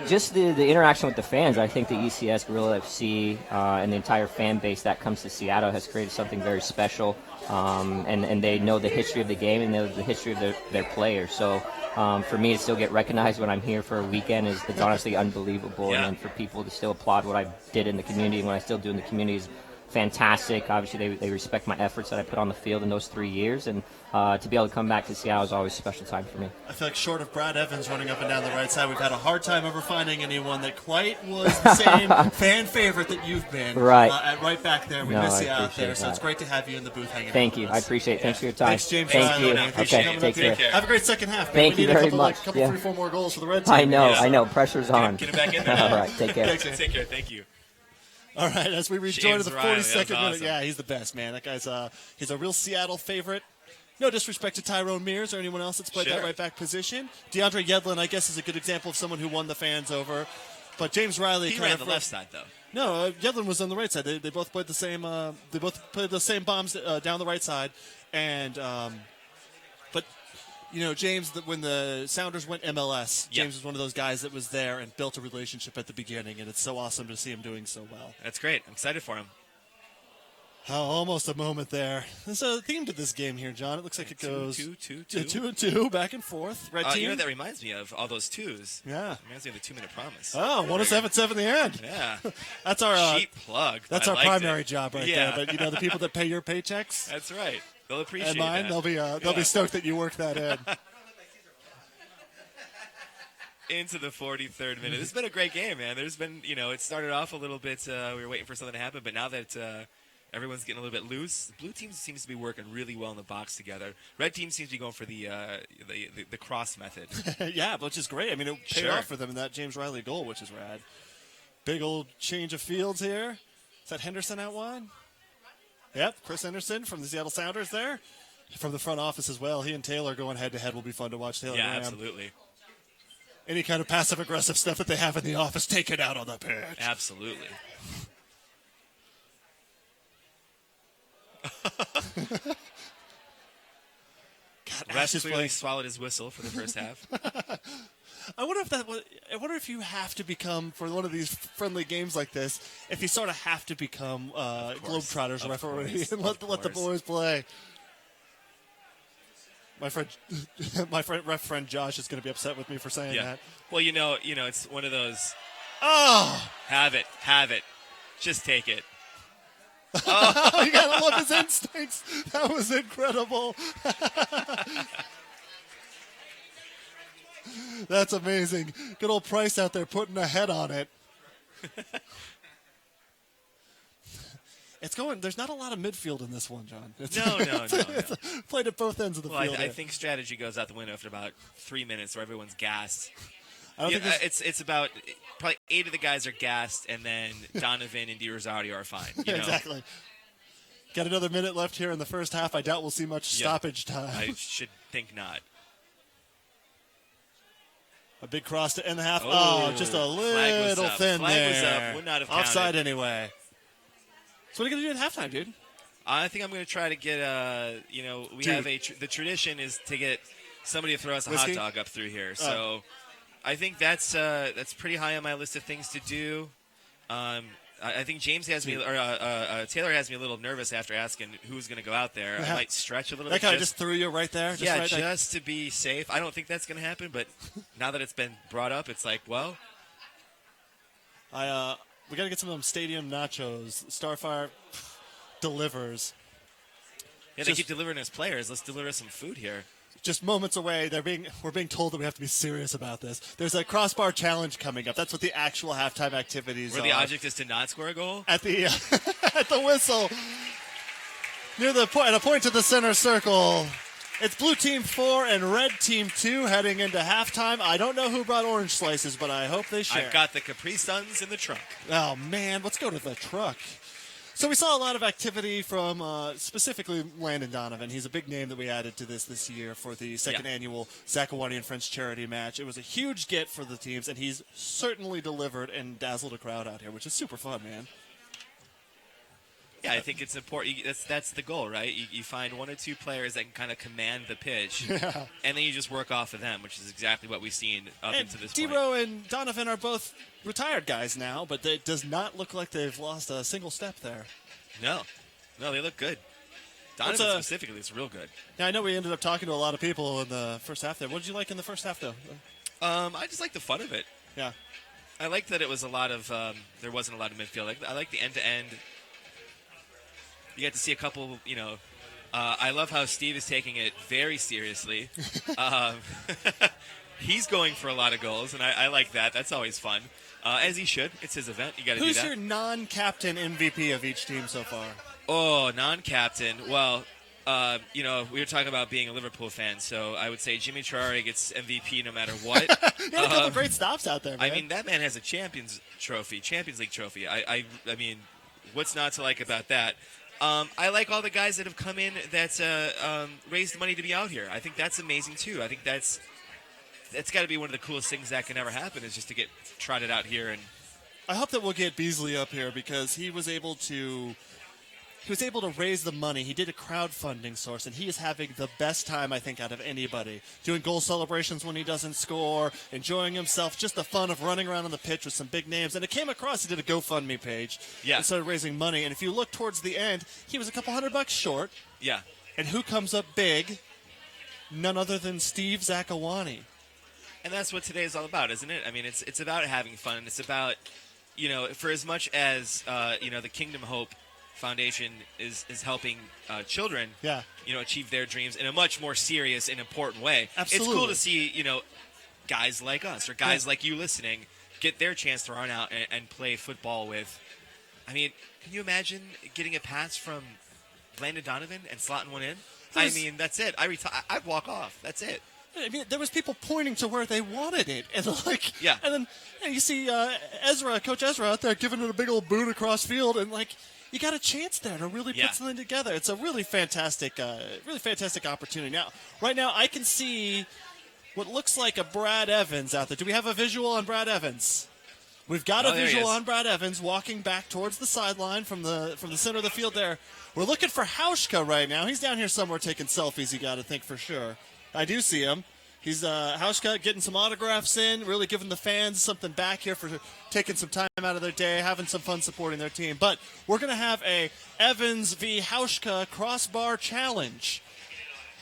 just the interaction with the fans. I think the ECS, Guerrilla FC, and the entire fan base that comes to Seattle has created something very special. And they know the history of the game and know the history of their players. So for me to still get recognized when I'm here for a weekend is honestly unbelievable. Yeah. And for people to still applaud what I did in the community and what I still do in the community is fantastic. Obviously, they respect my efforts that I put on the field in those 3 years, and to be able to come back to Seattle is always a special time for me. I feel like short of Brad Evans running up and down the right side, we've had a hard time ever finding anyone that quite was the same fan favorite that you've been. Right. Right back there. We No, miss I you out appreciate there, so that. it's great to have you in the booth hanging out. Thank you. with I us. appreciate it. Thanks for your time. Thanks, James. Thank you. Appreciate Okay, it. take care. care. Have a great second half. Thank we you need very a couple, much. couple Yeah. 3-4 more goals for the red team. I know. Yeah. Pressure's on. Get it back in there. All right, take care. Take care. Thank you. All right, as we rejoin to the Riley, 42nd minute. awesome. Yeah, he's the best, man. That guy's he's a real Seattle favorite. No disrespect to Tyrone Mears or anyone else that's played that right back position. DeAndre Yedlin, I guess, is a good example of someone who won the fans over. But James Riley He ran the left side, though. No, Yedlin was on the right side. They both played the same. They both played the same bombs down the right side, and but you know, James, when the Sounders went MLS, James was one of those guys that was there and built a relationship at the beginning, and it's so awesome to see him doing so well. That's great. I'm excited for him. Oh, almost a moment there. There's a theme to this game here, John. It looks like it goes 2-2, back and forth. Red team. You know what that reminds me of? All those twos. Yeah. It reminds me of the 2-minute promise. Oh, 107-7 in the end. Yeah. That's our cheap plug. That's our primary job right there. But you know, the people that pay your paychecks. That's right. They'll appreciate and mine, that. They'll be stoked that you work that in. Into the 43rd minute. This has been a great game, man. There's been, it started off a little bit. We were waiting for something to happen, but now that everyone's getting a little bit loose, the blue team seems to be working really well in the box together. Red team seems to be going for the cross method. Yeah, which is great. I mean, it paid off for them in that James Riley goal, which is rad. Big old change of fields here. Is that Henderson out wide? Yep, Chris Henderson from the Seattle Sounders there. From the front office as well. He and Taylor going head-to-head will be fun to watch. Taylor Graham. Absolutely. Any kind of passive-aggressive stuff that they have in the office, take it out on the pitch. Absolutely. God, Rest clearly swallowed his whistle for the first half. I wonder if you have to become, for one of these friendly games like this, if you sort of have to become Globetrotters referee and let the boys play. My ref friend Josh is going to be upset with me for saying that. Well, it's one of those. Oh, have it, just take it. Oh, you gotta love his instincts. That was incredible. That's amazing. Good old Price out there putting a head on it. It's going. There's not a lot of midfield in this one, John. No. Played at both ends of the field. I think strategy goes out the window after about 3 minutes, where everyone's gassed. I don't think it's about probably 8 of the guys are gassed, and then Donovan and Di Rosario are fine. Exactly. Got another minute left here in the first half. I doubt we'll see much stoppage time. I should think not. A big cross to end the half. Oh, just a little thin flag there. Was up. Would not have offside counted. Anyway. So what are you going to do at halftime, dude? I think I'm going to try to get we have the tradition is to get somebody to throw us a hot dog up through here. So I think that's pretty high on my list of things to do. I think James has me, or Taylor has me a little nervous after asking who's going to go out there. I might stretch a little bit. That guy just threw you right there? Just to be safe. I don't think that's going to happen, but now that it's been brought up, it's like, well. We got to get some of them stadium nachos. Starfire delivers. Yeah, they keep delivering us players. Let's deliver some food here. Just moments away, we're being told that we have to be serious about this. There's a crossbar challenge coming up. That's what the actual halftime activities are. Where the object is to not score a goal? At the at the whistle. Near the point, at a point to the center circle. It's blue team 4 and red team 2 heading into halftime. I don't know who brought orange slices, but I hope they share. I've got the Capri Suns in the trunk. Oh, man. Let's go to the truck. So we saw a lot of activity from specifically Landon Donovan. He's a big name that we added to this year for the second annual Zakuani and French charity match. It was a huge get for the teams, and he's certainly delivered and dazzled a crowd out here, which is super fun, man. Yeah, I think it's important. That's the goal, right? You find 1 or 2 players that can kind of command the pitch, and then you just work off of them, which is exactly what we've seen up into this point. D-Row and Donovan are both retired guys now, but it does not look like they've lost a single step there. No, they look good. Donovan specifically is real good. Yeah, I know we ended up talking to a lot of people in the first half there. What did you like in the first half, though? I just like the fun of it. Yeah. I like that it was a lot of there wasn't a lot of midfield. I like the end-to-end. You get to see a couple, I love how Steve is taking it very seriously. He's going for a lot of goals, and I like that. That's always fun. As he should. It's his event. You got to do that. Who's your non-captain MVP of each team so far? Oh, non-captain. Well, You know, we were talking about being a Liverpool fan, so I would say Jimmy Traore gets MVP no matter what. He had a couple great stops out there, man. I mean, that man has a Champions League trophy. I mean, what's not to like about that? I like all the guys that have come in that raised money to be out here. I think that's amazing too. I think that's got to be one of the coolest things that can ever happen is just to get trotted out here. And I hope that we'll get Beasley up here because he was able to raise the money. He did a crowdfunding source, and he is having the best time, I think, out of anybody. Doing goal celebrations when he doesn't score, enjoying himself, just the fun of running around on the pitch with some big names. And it came across, he did a GoFundMe page and started raising money. And if you look towards the end, he was a couple $100 short. Yeah. And who comes up big? None other than Steve Zakuani. And that's what today is all about, isn't it? I mean, it's about having fun. It's about, you know, for as much as, you know, the Kingdom Hope Foundation is helping children, you know, achieve their dreams in a much more serious and important way. Absolutely. It's cool to see, you know, guys like us or guys like you listening get their chance to run out and play football with. I mean, can you imagine getting a pass from Landon Donovan and slotting one in? I mean, that's it. I'd walk off. That's it. I mean, there was people pointing to where they wanted it, and Yeah. and then you see Coach Ezra out there giving it a big old boot across field, and you got a chance there to really put something together. It's a really fantastic opportunity. Now, right now, I can see what looks like a Brad Evans out there. Do we have a visual on Brad Evans? We've got a visual on Brad Evans walking back towards the sideline from the center of the field there. We're looking for Hauschka right now. He's down here somewhere taking selfies, you got to think for sure. I do see him. He's Hauschka getting some autographs in, really giving the fans something back here for taking some time out of their day, having some fun supporting their team. But we're going to have a Evans v. Hauschka Crossbar challenge,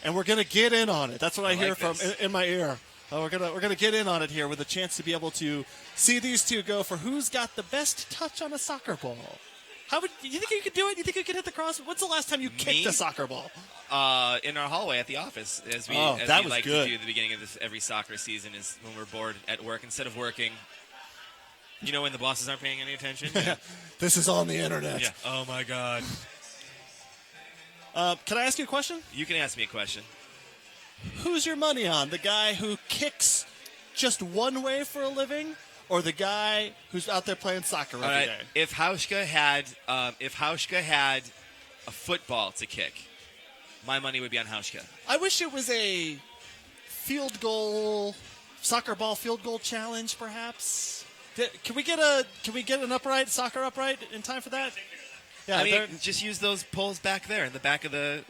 and we're going to get in on it. That's what I hear from in my ear. We're gonna get in on it here with a chance to be able to see these two go for who's got the best touch on a soccer ball. You think you could do it? You think you could hit the cross? What's the last time you kicked a soccer ball? In our hallway at the office, as we like to do at the beginning of every soccer season, is when we're bored at work. Instead of working, you know, when the bosses aren't paying any attention. Yeah. This is on the internet. Yeah. Oh my God. Can I ask you a question? You can ask me a question. Who's your money on? The guy who kicks just one way for a living, or the guy who's out there playing soccer every day? If Hauschka had a football to kick, my money would be on Hauschka. I wish it was a soccer ball field goal challenge, perhaps. Can we get an upright soccer upright in time for that? Yeah, I mean, just use those poles back there in the back of the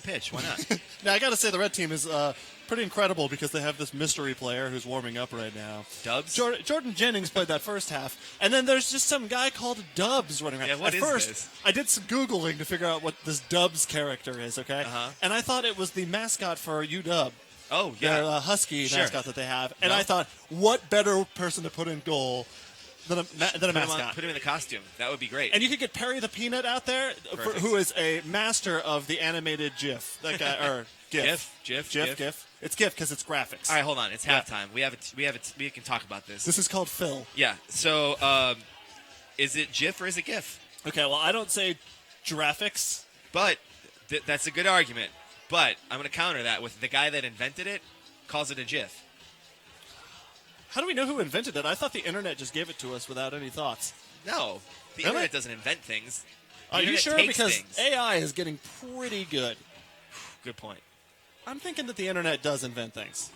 pitch. Why not? Now I got to say the red team is pretty incredible because they have this mystery player who's warming up right now. Dubs? Jordan Jennings played that first half, and then there's just some guy called Dubs running around. Yeah, what At is first, this? I did some Googling to figure out what this Dubs character is, okay? And I thought it was the mascot for UW. Oh, yeah. Their Husky mascot that they have. And I thought, what better person to put in goal than a mascot? Put him in the costume. That would be great. And you could get Perry the Peanut out there, who is a master of the animated GIF. That guy, or GIF. GIF. It's GIF because it's graphics. All right, hold on. It's halftime. We can talk about this. This is called Phil. Yeah. So, is it GIF or is it GIF? Okay. Well, I don't say graphics, but that's a good argument. But I'm going to counter that with the guy that invented it calls it a GIF. How do we know who invented it? I thought the internet just gave it to us without any thoughts. No, the internet doesn't invent things. Are you sure? Because things. AI is getting pretty good. Good point. I'm thinking that the internet does invent things.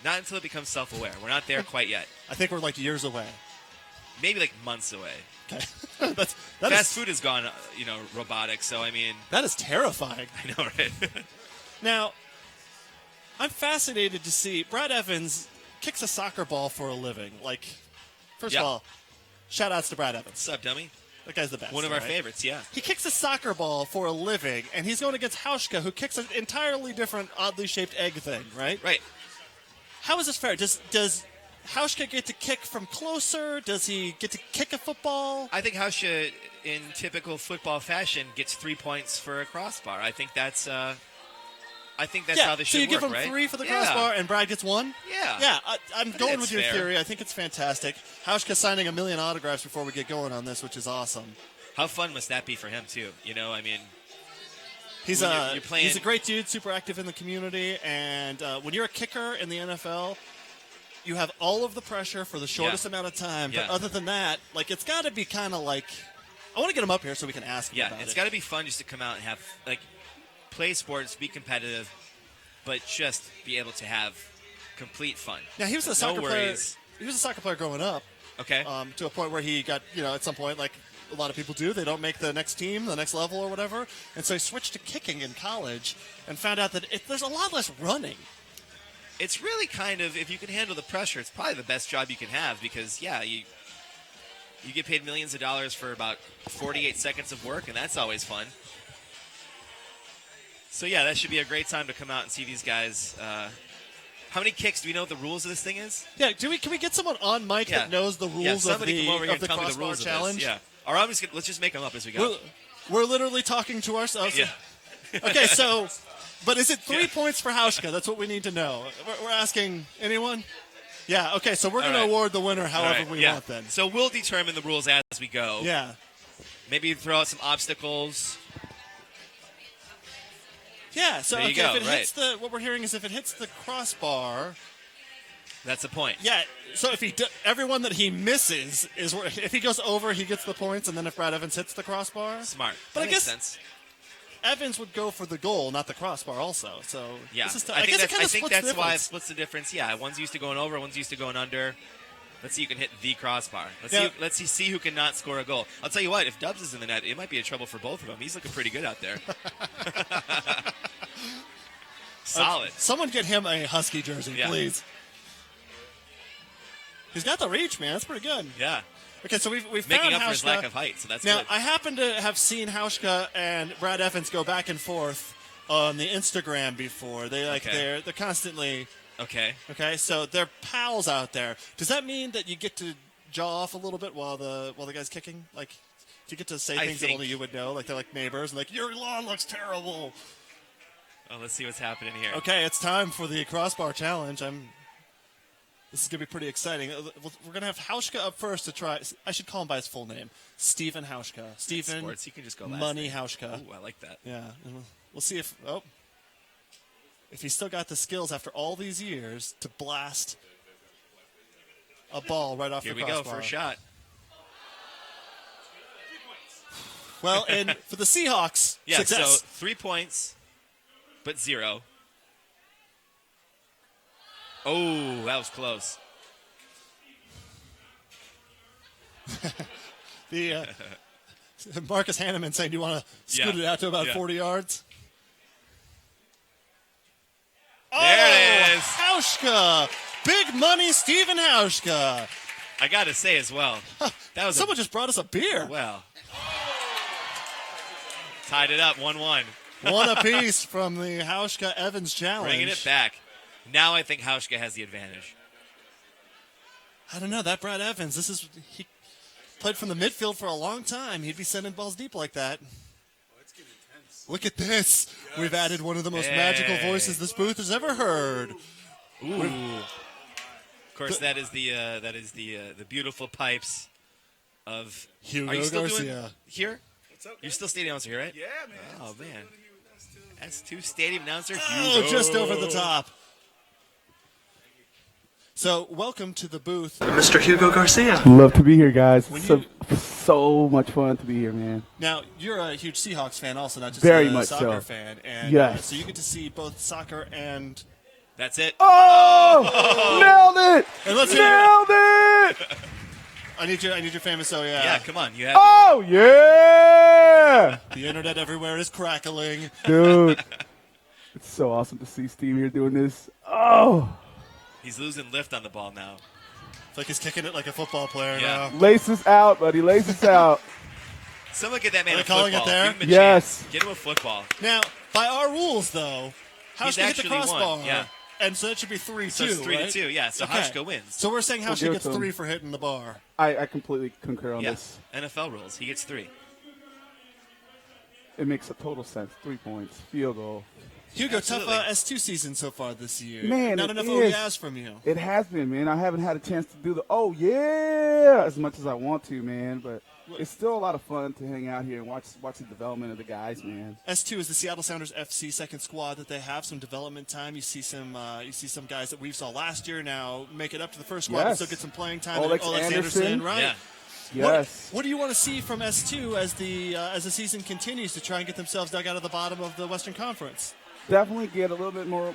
Not until it becomes self-aware. We're not there quite yet. I think we're like years away. Maybe like months away. Okay. Fast food has gone, robotic. So I mean, that is terrifying. I know, right? Now, I'm fascinated to see Brad Evans kicks a soccer ball for a living. Like, first of all, shout outs to Brad Evans. What's up, dummy? That guy's the best. One of our favorites, yeah. He kicks a soccer ball for a living, and he's going against Hauschka, who kicks an entirely different, oddly shaped egg thing, right? Right. How is this fair? Does Hauschka get to kick from closer? Does he get to kick a football? I think Hauschka, in typical football fashion, gets 3 points for a crossbar. I think that's how this should work, right? So you give him 3 for the crossbar, and Brad gets 1? Yeah. Yeah, I'm going with your theory. I think it's fantastic. Hauschka signing 1 million autographs before we get going on this, which is awesome. How fun must that be for him, too? I mean, He's you're playing. He's a great dude, super active in the community, and when you're a kicker in the NFL, you have all of the pressure for the shortest amount of time. But other than that, like it's got to be kind of like I want to get him up here so we can ask him about it. It's got to be fun just to come out and have play sports, be competitive, but just be able to have complete fun. Yeah, he was a soccer player. He was a soccer player growing up. Okay. To a point where he got, at some point, like a lot of people do, they don't make the next team, the next level or whatever. And so he switched to kicking in college and found out that there's a lot less running. It's really kind of, if you can handle the pressure, it's probably the best job you can have because, you get paid millions of dollars for about 48 seconds of work, and that's always fun. So, that should be a great time to come out and see these guys. How many kicks? Do we know what the rules of this thing is? Yeah, can we get someone on mic that knows the rules of the Crossbar challenge? Or let's just make them up as we go. We're literally talking to ourselves. Yeah. Okay, so, but is it 3 points for Hauschka? That's what we need to know. We're asking anyone? Yeah, okay, so we're going to award the winner however we want then. So we'll determine the rules as we go. Yeah. Maybe throw out some obstacles. Yeah, so if it hits what we're hearing is if it hits the crossbar. That's the point. Yeah, so if everyone that he misses is where, if he goes over, he gets the points, and then if Brad Evans hits the crossbar. Smart. But I guess makes sense. Evans would go for the goal, not the crossbar also. So this is I think that's why it splits splits the difference. Yeah, one's used to going over, one's used to going under. Let's see who can hit the crossbar. Let's see who can not score a goal. I'll tell you what, if Dubs is in the net, it might be a trouble for both of them. He's looking pretty good out there. Solid. Someone get him a Husky jersey, please. He's got the reach, man. That's pretty good. Yeah. Okay, so we've making found up Hauschka. for his lack of height, so that's now, good. I happen to have seen Hauschka and Brad Evans go back and forth on the Instagram before. They're constantly Okay, so they're pals out there. Does that mean that you get to jaw off a little bit while the guy's kicking? Like, do you get to say things that only you would know? Like they're like neighbors and like your lawn looks terrible. Oh, let's see what's happening here. Okay, it's time for the crossbar challenge. This is gonna be pretty exciting. We're gonna have Hauschka up first to try. I should call him by his full name, Stephen Hauschka. Stephen Sports, you can just go last Money name. Hauschka. Ooh, I like that. Yeah, and we'll see if he's still got the skills after all these years to blast a ball right off the crossbar. Here we go for a shot. Well, and for the Seahawks, success. So 3 points, but 0. Oh, that was close. The Marcus Hanneman saying, "Do you want to scoot it out to about 40 yards?" There it is. Hauschka. Big money, Stephen Hauschka. I got to say as well. That was someone just brought us a beer. Well. Tied it up, 1-1. One apiece from the Hauschka Evans challenge. Bringing it back. Now I think Hauschka has the advantage. I don't know. That Brad Evans, he played from the midfield for a long time. He'd be sending balls deep like that. Look at this. Yes. We've added one of the most magical voices this booth has ever heard. Ooh. Of course, that is the beautiful pipes of Hugo Are you still Garcia. Doing here? What's up, You're still stadium announcer here, right? Yeah, man. Oh, man. That's 2 stadium announcer. Oh, Hugo. just over the top. So, welcome to the booth, Mr. Hugo Garcia. Love to be here, guys. So much fun to be here, man. Now, you're a huge Seahawks fan also, not just Very a much soccer so. fan. And, Yes. So you get to see both soccer and... That's it. Oh! Nailed it! And let's hear Nailed it! I need your famous, Yeah, come on. You have Oh, yeah! The internet everywhere is crackling. Dude. It's so awesome to see Steve here doing this. Oh! He's losing lift on the ball now. It's like he's kicking it like a football player Yeah. now. Laces out, buddy. Laces out. Someone get that man Are a they calling football. it there? Give him a Yes. chance. Get him a football. Now, by our rules, though, He's Hauschka hit the actually won, crossbar. yeah. And so that should be 3-2, So it's 3 right? to 2, yeah. So Okay. Hauschka wins. So we're saying give Hauschka it gets to him. 3 for hitting the bar. I completely concur on Yeah. this. NFL rules. He gets 3. It makes a total sense. 3 points. Field goal. Hugo, Absolutely. tough S2 season so far this year. Man, Not it enough is. OEAs from you. It has been, man. I haven't had a chance to do the oh yeah as much as I want to, man. But it's still a lot of fun to hang out here and watch the development of the guys, man. S2 is the Seattle Sounders FC second squad that they have some development time. You see some guys that we saw last year now make it up to the first squad and still get some playing time. Alex Anderson, right? Yeah. Yes. What do you want to see from S2 as the season continues to try and get themselves dug out of the bottom of the Western Conference? Definitely get a little bit more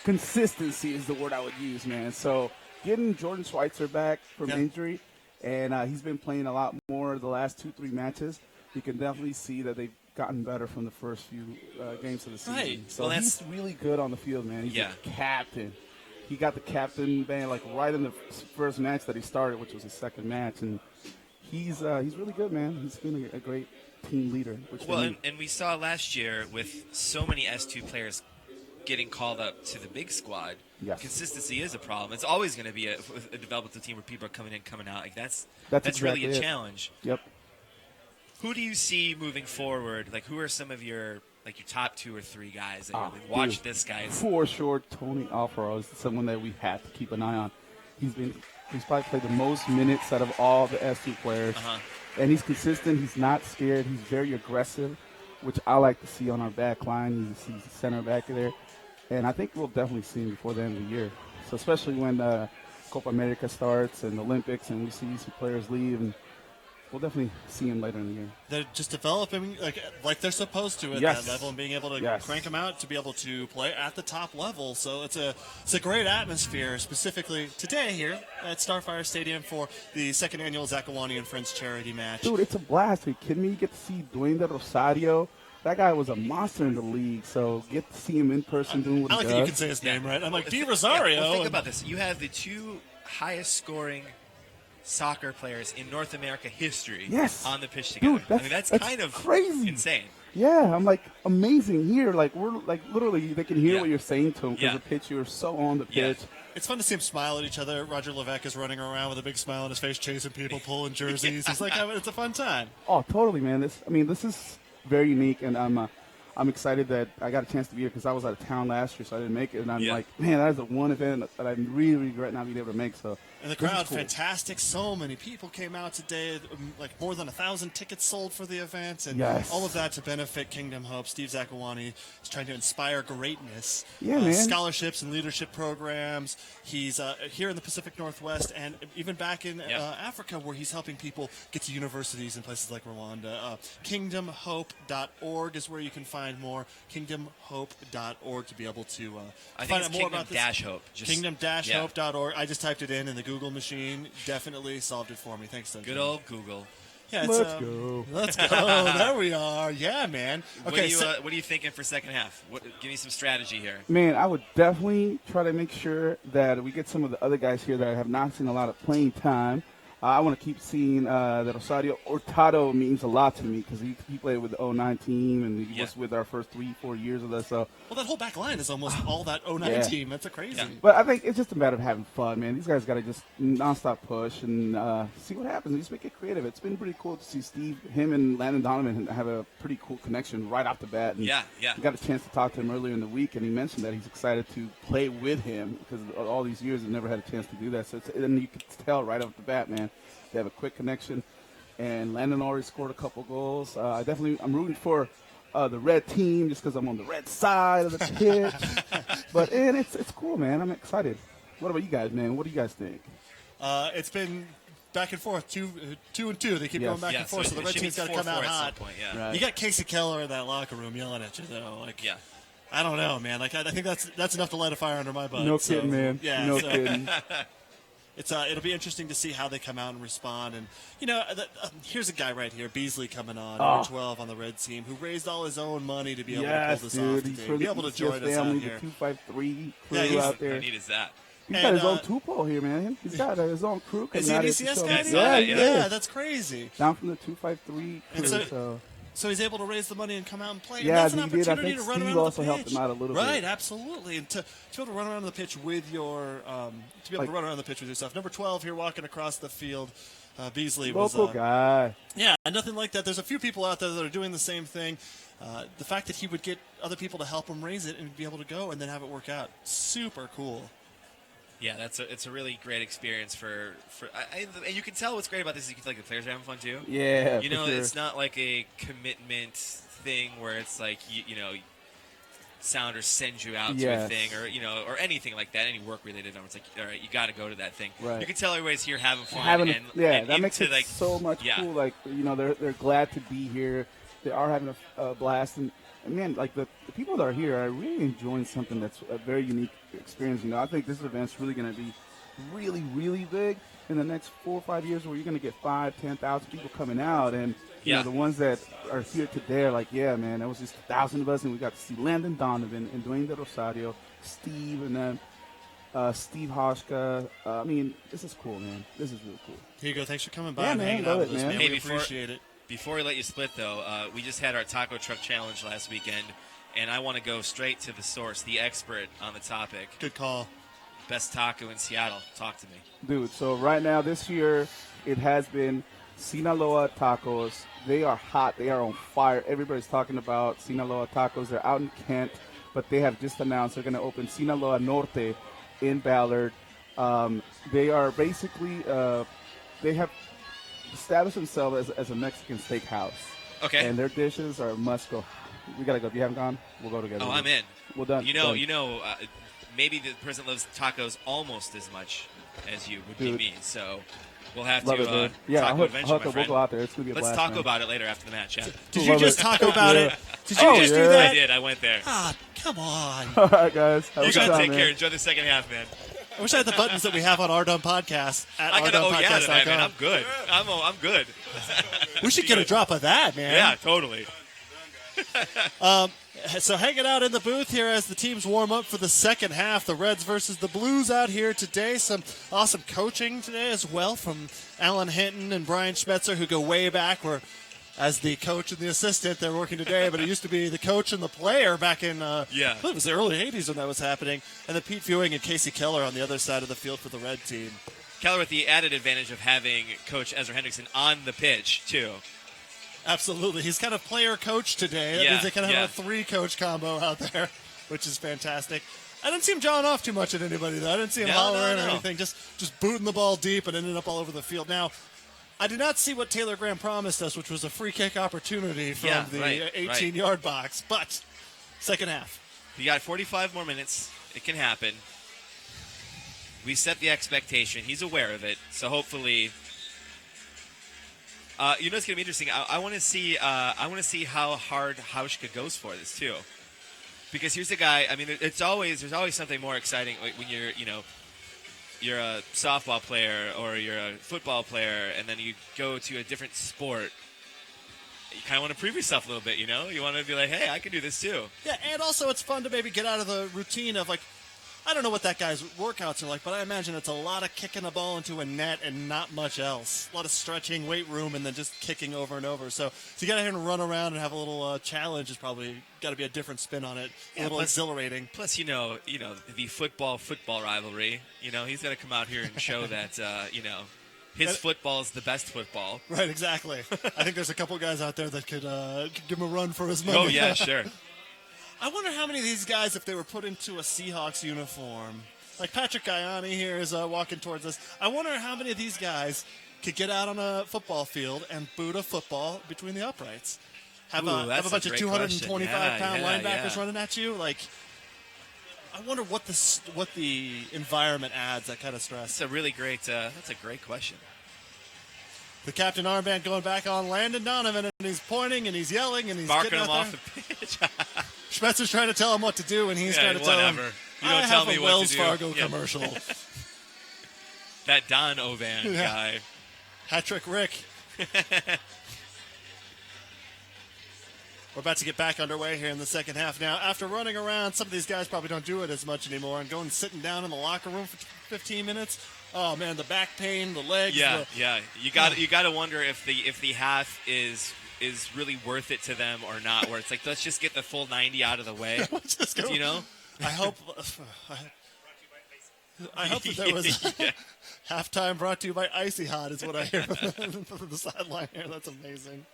consistency is the word I would use, man. So getting Jordan Schweitzer back from injury, and he's been playing a lot more the last 2-3 matches. You can definitely see that they've gotten better from the first few games of the season. Right. So he's really good on the field, man. He's a captain. He got the captain band like right in the first match that he started, which was his second match, and he's really good, man. He's been a great team leader. And we saw last year with so many S2 players getting called up to the big squad. Yes. Consistency is a problem. It's always going to be a developmental team where people are coming in, coming out. Like that's exactly really a challenge. Yep. Who do you see moving forward? Like, who are some of your top 2 or 3 guys that you're like, watch this guy? For sure, Tony Alfaro is someone that we have to keep an eye on. He's probably played the most minutes out of all the S2 players. And he's consistent. He's not scared. He's very aggressive, which I like to see on our back line. He's the center back there. And I think we'll definitely see him before the end of the year. So especially when Copa America starts and the Olympics and we see these players leave, and we'll definitely see him later in the year. They're just developing like they're supposed to at that level, and being able to crank them out to be able to play at the top level. So it's a great atmosphere, specifically today here at Starfire Stadium for the second annual Zakuani and Friends charity match. Dude, it's a blast. Are you kidding me? You get to see Dwayne De Rosario. That guy was a monster in the league, so get to see him in person doing what he does. I like that you can say his name right. I'm like, De Rosario. Well, think about this. You have the 2 highest scoring soccer players in North America history on the pitch together. Dude, that's kind of crazy. Insane. Yeah, I'm like, amazing here. Like, we're like, literally, they can hear what you're saying to them because the pitch, you're so on the pitch. It's fun to see him smile at each other. Roger Levesque is running around with a big smile on his face, chasing people, pulling jerseys. He's like, it's a fun time. Oh, totally, man. This is very unique, and I'm excited that I got a chance to be here because I was out of town last year, so I didn't make it. And I'm like, man, that is the one event that I really regret not being able to make. So. And the crowd, fantastic. So many people came out today, like more than 1,000 tickets sold for the event, and all of that to benefit Kingdom Hope. Steve Zakuani is trying to inspire greatness, man. Scholarships and leadership programs. He's here in the Pacific Northwest and even back in Africa, where he's helping people get to universities in places like Rwanda. KingdomHope.org is where you can find more. KingdomHope.org to be able to find out more about this. Hope. Kingdom-Hope.org. I just typed it in the Google machine. Definitely solved it for me. Thanks, Doug. Good old Google. Yeah, let's go. Let's go. There we are. Yeah, man. Okay, what are you thinking for second half? Give me some strategy here. Man, I would definitely try to make sure that we get some of the other guys here that have not seen a lot of playing time. I want to keep seeing that Rosario Hurtado means a lot to me because he played with the 09 team and he was with our first 3-4 years of us. So that whole back line is almost all that 09 team. That's crazy. Yeah. But I think it's just a matter of having fun, man. These guys got to just nonstop push and see what happens. Just make it creative. It's been pretty cool to see Steve, him and Landon Donovan have a pretty cool connection right off the bat. And I got a chance to talk to him earlier in the week, and he mentioned that he's excited to play with him because all these years he's never had a chance to do that. So and you can tell right off the bat, man. They have a quick connection, and Landon already scored a couple goals. I'm rooting for the red team just because I'm on the red side of the pitch. But it's cool, man. I'm excited. What about you guys, man? What do you guys think? It's been back and forth, 2-2. They keep going back and forth, so the red team's got to come out hot. Point, You got Casey Keller in that locker room yelling at you, though. I don't know, man. I think that's enough to light a fire under my butt. No kidding, man. Yeah, no kidding. It'll be interesting to see how they come out and respond. And, here's a guy right here, Beasley, coming on, number 12 on the red team, who raised all his own money to be able to pull this off today. Be able to join us out here. The 253 crew out there. How neat is that? He's got his own Tupo here, man. He's got his own crew. Is he an ECS guy? Yeah, that's crazy. Down from the 253 crew, So he's able to raise the money and come out and play. Yeah, and that's an opportunity to run Steve around also the pitch. helped him out a little bit. Right, absolutely. And to be able to run around the pitch with your to run around the pitch with yourself. Number 12 here walking across the field. Beasley was local guy. Yeah, nothing like that. There's a few people out there that are doing the same thing. The fact that he would get other people to help him raise it and be able to go and then have it work out, super cool. Yeah, it's a really great experience and you can tell what's great about this is you can tell like the players are having fun too. Yeah, you know, for sure. It's not like a commitment thing where it's like you know, Sounders send you out to a thing or anything like that, any work related. It's like, all right, you got to go to that thing. Right. You can tell everybody's here having fun. And that makes it like, so much cool. Like, you know, they're glad to be here. They are having a blast, and man, like the people that are here are really enjoying something that's a very unique experience. You know, I think this event's really going to be really, really big in the next 4 or 5 years, where you're going to get 5,000, 10,000 people coming out, and you know, the ones that are here today are like, yeah, man, that was just 1,000 of us, and we got to see Landon Donovan and Dwayne De Rosario, Steve, and then Steve Hoshka. I mean, this is cool, man. This is really cool. Here you go. Thanks for coming by Yeah, and man, hanging love out it, with us, man. man. Hey, We appreciate it. Before we let you split, though, we just had our taco truck challenge last weekend, and I want to go straight to the source, the expert on the topic. Good call. Best taco in Seattle. Talk to me. Dude, so right now, this year, it has been Sinaloa Tacos. They are hot. They are on fire. Everybody's talking about Sinaloa Tacos. They're out in Kent, but they have just announced they're going to open Sinaloa Norte in Ballard. They are basically, they have established themselves as a Mexican steakhouse. Okay. And their dishes are must go. We got to go. If you haven't gone, we'll go together. Oh, I'm in. Well done. Maybe the person loves tacos almost as much as you would Dude. be me. So we'll have Love to it, dude. Yeah, taco adventure, my we'll friend. go out there. It's going to be a Let's blast, talk man. about it later after the match. Yeah. Did you just talk about it? Did Oh, you just do yeah. that? I did. I went there. Ah, come on. All right, guys. Have a You good guys time, take man. care. Enjoy the second half, man. I wish I had the buttons that we have on our Dumb Podcast at I gotta yeah to that, man. ourdumbpodcast.com. I'm good. I'm good. We should get a drop of that, man. Yeah, totally. So hanging out in the booth here as the teams warm up for the second half. The Reds versus the Blues out here today. Some awesome coaching today as well from Alan Hinton and Brian Schmetzer, who go way back. Where as the coach and the assistant, they're working today, but it used to be the coach and the player back in I believe it was the early 80s when that was happening. And then Pete Fewing and Casey Keller on the other side of the field for the Red team. Keller with the added advantage of having Coach Ezra Hendrickson on the pitch, too. Absolutely. He's kind of player-coach today. That means they kind of have a three-coach combo out there, which is fantastic. I didn't see him jawing off too much at anybody, though. I didn't see him hollering or anything, just booting the ball deep and ending up all over the field. Now, I did not see what Taylor Graham promised us, which was a free kick opportunity from the 18-yard box. But second half. You got 45 more minutes. It can happen. We set the expectation. He's aware of it. So hopefully, it's going to be interesting. I want to see. I want to see how hard Hauschka goes for this too, because here's a guy. I mean, there's always something more exciting when you're a softball player or you're a football player, and then you go to a different sport. You kind of want to prove yourself a little bit. You want to be like, hey, I can do this too. Yeah, and also it's fun to maybe get out of the routine of like. I don't know what that guy's workouts are like, but I imagine it's a lot of kicking the ball into a net and not much else. A lot of stretching, weight room, and then just kicking over and over. So to get out here and run around and have a little challenge is probably got to be a different spin on it. A little exhilarating. Plus, the football rivalry. He's got to come out here and show that, his football is the best football. Right, exactly. I think there's a couple guys out there that could give him a run for his money. Oh, yeah, sure. I wonder how many of these guys, if they were put into a Seahawks uniform, like Patrick Guyani here is walking towards us. I wonder how many of these guys could get out on a football field and boot a football between the uprights. Have a bunch of 225-pound linebackers running at you. Like, I wonder what the environment adds that kind of stress. That's a really great. That's a great question. The captain armband going back on Landon Donovan, and he's pointing and he's yelling and he's barking getting him out off there. the pitch. Schmetzer's trying to tell him what to do, and he's trying to tell him, You don't tell me a what Wells to do. Fargo commercial. That Don Ovan guy. Hat-trick Rick. We're about to get back underway here in the second half. Now, after running around, some of these guys probably don't do it as much anymore, and going sitting down in the locker room for 15 minutes. Oh man, the back pain, the legs. Yeah. You got to wonder if the half is really worth it to them or not. Where it's like, let's just get the full 90 out of the way. Just go. I hope that there was halftime brought to you by Icy Hot is what I hear from the sideline here. That's amazing.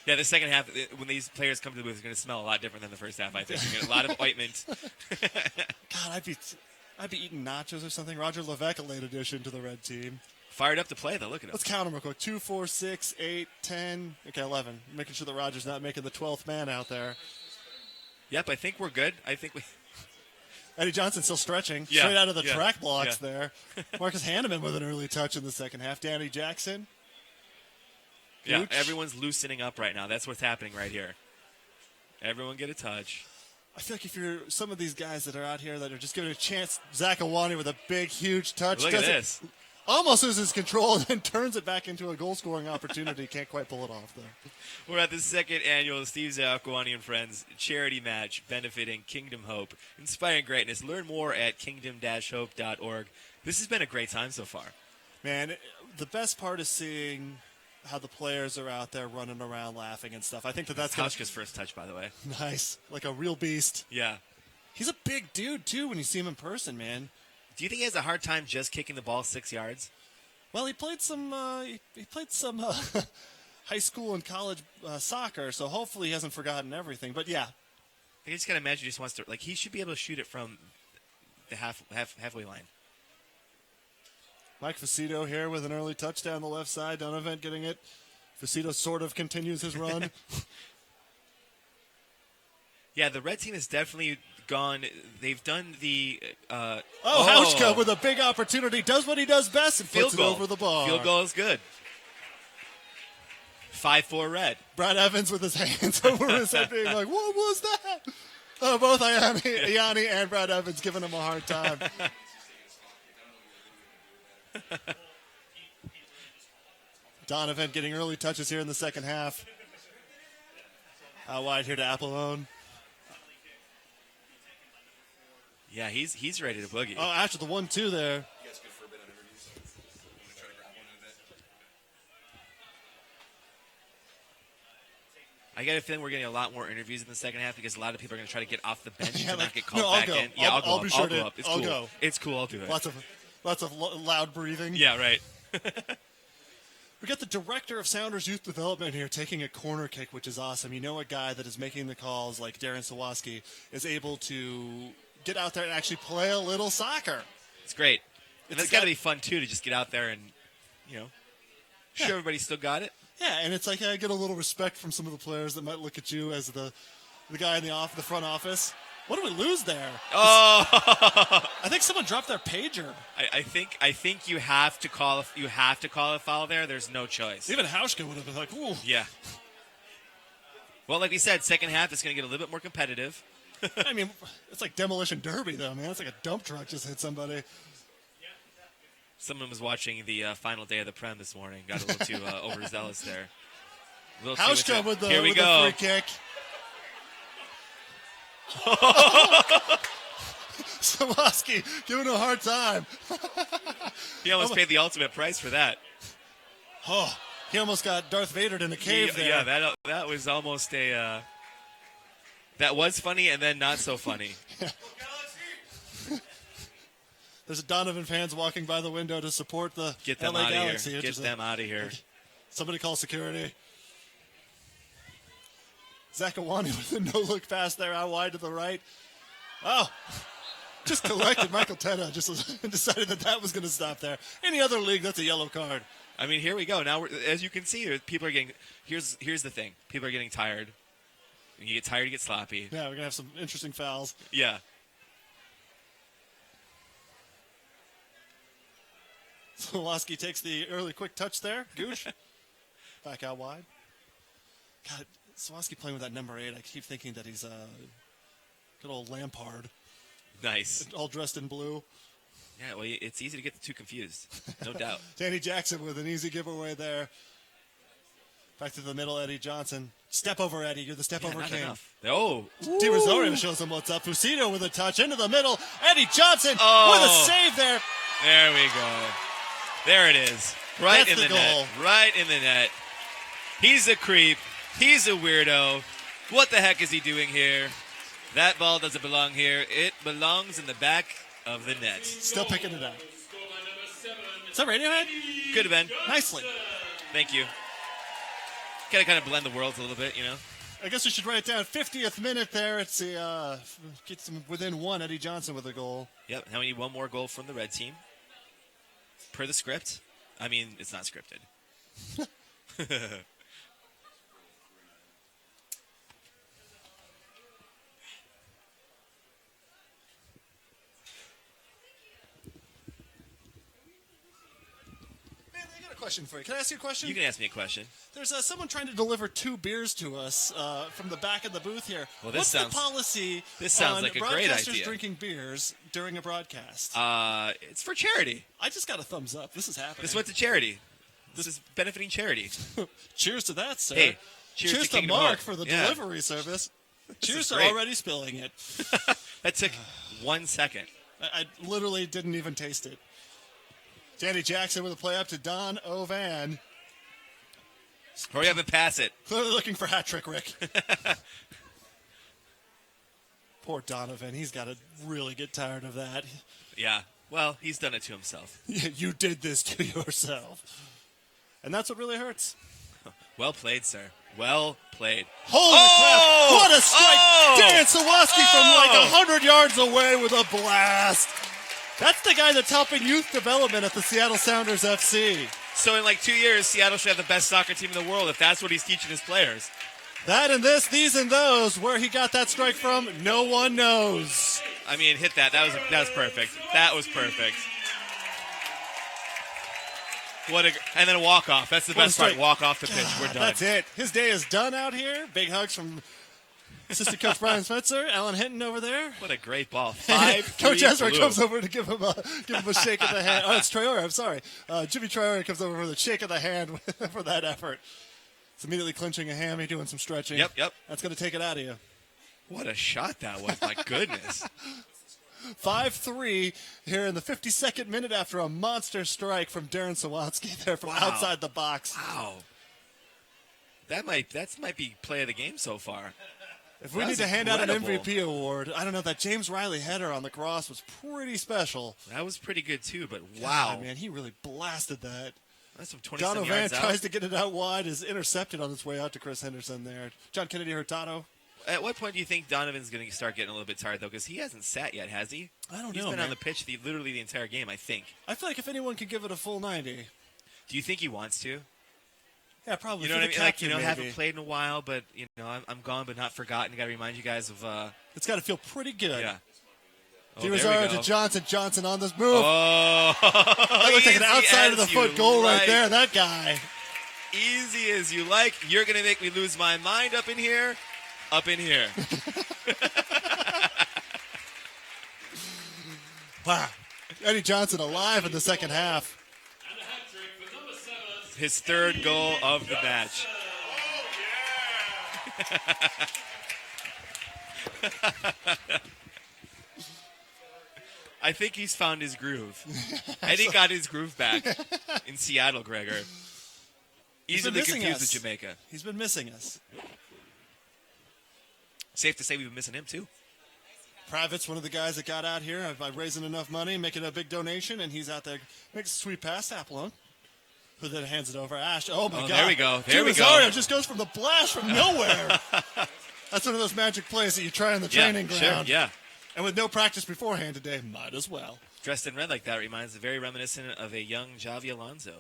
Yeah, the second half, when these players come to the booth, it's going to smell a lot different than the first half, I think. You're going to get a lot of ointment. God, I'd be eating nachos or something. Roger Levesque, a late addition to the red team. Fired up to play, though. Look at him. Let's count them real quick. 2, 4, 6, 8, 10. Okay, 11. Making sure that Roger's not making the 12th man out there. Yep, I think we're good. I think we... Eddie Johnson still stretching. Yeah, Straight out of the yeah, track blocks yeah. there. Marcus Hanneman with an early touch in the second half. Danny Jackson. Yeah, Gooch. everyone's loosening up right now. That's what's happening right here. Everyone get a touch. I feel like if you're some of these guys that are out here that are just giving a chance, Zakuani with a big, huge touch. Look at this. Almost loses control and then turns it back into a goal-scoring opportunity. Can't quite pull it off, though. We're at the second annual Steve Zakuani and Friends charity match benefiting Kingdom Hope. Inspiring greatness. Learn more at kingdom-hope.org. This has been a great time so far. Man, the best part is seeing how the players are out there running around laughing and stuff. I think that's going to... Koshka's first touch, by the way. Nice. Like a real beast. Yeah. He's a big dude, too, when you see him in person, man. Do you think he has a hard time just kicking the ball 6 yards? Well, he played some high school and college soccer, so hopefully he hasn't forgotten everything. But yeah, I just gotta imagine he just wants to he should be able to shoot it from the halfway line. Mike Facito here with an early touchdown on the left side. Donovan getting it. Facito sort of continues his run. Yeah, the red team has definitely gone. They've done the. Hauschka with a big opportunity. Does what he does best and field puts goal it over the bar. Field goal is good. 5-4 red. Brad Evans with his hands over his head being like, what was that? Both Yanni and Brad Evans giving him a hard time. Donovan getting early touches here in the second half. Out wide here to Apollon. Yeah, he's ready to boogie. Oh, after the 1-2 there. I got a feeling we're getting a lot more interviews in the second half because a lot of people are going to try to get off the bench Yeah, to like, not get called no, I'll back go. in. Yeah, I'll go be up. sure I'll to- go up. It's I'll cool. go. It's cool. I'll do it. Lots of loud breathing. Yeah, right. We got the director of Sounders Youth Development here taking a corner kick, which is awesome. You know, a guy that is making the calls like Darren Sawaski is able to get out there and actually play a little soccer. It's great. And It's that's a got guy- to be fun, too, to just get out there and, show everybody still got it. Yeah, and it's like I get a little respect from some of the players that might look at you as the guy in the front office. What did we lose there? Oh! I think someone dropped their pager. I think you have to call a foul there. There's no choice. Even Hauschka would have been like, ooh. Yeah. Well, like we said, second half is going to get a little bit more competitive. I mean, it's like demolition derby, though, man. It's like a dump truck just hit somebody. Someone was watching the final day of the Prem this morning. Got a little too overzealous there. Hauschka with the free kick. Sawaski giving a hard time. He almost paid the ultimate price for that. Oh, he almost got Darth Vader in a cave there. Yeah, that was almost a. That was funny and then not so funny. There's a Donovan fans walking by the window to support the Get them LA out Galaxy. of here. Get them out of here. Somebody call security. Zakuani with a no-look pass there out wide to the right. Oh, just collected. Michael Tena just decided that was going to stop there. Any other league, that's a yellow card. I mean, here we go. Now, as you can see, people are getting. Here's the thing. People are getting tired. When you get tired, you get sloppy. Yeah, we're going to have some interesting fouls. Yeah. Sawaski takes the early quick touch there. Gooch. Back out wide. God, Sawaski playing with that number 8. I keep thinking that he's good old Lampard. Nice. All dressed in blue. Yeah, well, it's easy to get the two confused. No doubt. Danny Jackson with an easy giveaway there. Back to the middle, Eddie Johnson. Step over, Eddie. You're the step over not king. enough. Oh. Di Rosario shows him what's up. Fusito with a touch into the middle. Eddie Johnson with a Oh. save there. There we go. There it is. Right That's in the the net. goal. Right in the net. He's a creep. He's a weirdo. What the heck is he doing here? That ball doesn't belong here. It belongs in the back of the net. Still picking it up. Is that Radiohead? Could have been. Nicely. Thank you. Gotta kind of blend the worlds a little bit, I guess we should write it down. 50th minute there. It's the gets them within one. Eddie Johnson with a goal. Yep. Now we need one more goal from the red team. Per the script. I mean, it's not scripted. Question for you. Can I ask you a question? You can ask me a question. There's someone trying to deliver 2 beers to us from the back of the booth here. Well, What's the policy on like a great broadcasters idea. Drinking beers during a broadcast? It's for charity. I just got a thumbs up. This is happening. This went to charity. This is benefiting charity. Cheers to that, sir. Hey, cheers to Mark Heart. for the delivery service. Cheers to great. already spilling it. That took 1 second. I literally didn't even taste it. Danny Jackson with a play up to Don Ovan. Hurry up and pass it. Clearly looking for hat trick, Rick. Poor Donovan. He's got to really get tired of that. Yeah. Well, he's done it to himself. You did this to yourself. And that's what really hurts. Well played, sir. Well played. Holy crap. What a strike. Dan Sawatsky from like 100 yards away with a blast. That's the guy that's helping youth development at the Seattle Sounders FC. So in like 2 years, Seattle should have the best soccer team in the world if that's what he's teaching his players. That and this, these and those. Where he got that strike from, no one knows. I mean, hit that. That was perfect. That was perfect. And then a walk-off. That's the best part. Walk off the pitch. We're done. That's it. His day is done out here. Big hugs from assistant coach Brian Spencer, Alan Hinton over there. What a great ball. 5-3 Coach Ezra blue. comes over to give him a shake of the hand. Oh, it's Traore. I'm sorry. Jimmy Traore comes over for the shake of the hand for that effort. It's immediately clinching a hammy, doing some stretching. Yep. That's going to take it out of you. What a shot that was. My goodness. 5-3 here in the 52nd minute after a monster strike from Darren Sawatsky there from outside the box. Wow. That might be play of the game so far. If we need to hand out an MVP award, I don't know, that James Riley header on the cross was pretty special. That was pretty good too, but wow. God, man, he really blasted that. That's some 27 Donovan yards out. tries to get it out wide, is intercepted on its way out to Chris Henderson there. John Kennedy Hurtado. At what point do you think Donovan's going to start getting a little bit tired, though? Because he hasn't sat yet, has he? I don't know, He's been man. on the pitch literally the entire game, I think. I feel like if anyone could give it a full 90. Do you think he wants to? Yeah, probably. You know what I mean? Captain, Like, haven't played in a while, but, I'm gone but not forgotten. Got to remind you guys of... It's got to feel pretty good. Yeah. Rosario to Johnson. Johnson on this move. Oh, that looks like an outside of the foot goal right there. That guy. Easy as you like. You're going to make me lose my mind up in here. Up in here. Wow. Eddie Johnson alive in the second half. His third goal of the match. I think he's found his groove. Eddie got his groove back in Seattle, Gregor. Easily confused with Jamaica. He's been missing us. Safe to say we've been missing him, too. Pravitt's one of the guys that got out here by raising enough money, making a big donation, and he's out there. Makes a sweet pass to Applone, who then hands it over. Ash. Oh, my God. There we go. There we Rosario go. just goes from the blast from nowhere. That's one of those magic plays that you try on the training ground. Sure, yeah. And with no practice beforehand today, might as well. Dressed in red like that reminds very reminiscent of a young Javi Alonso.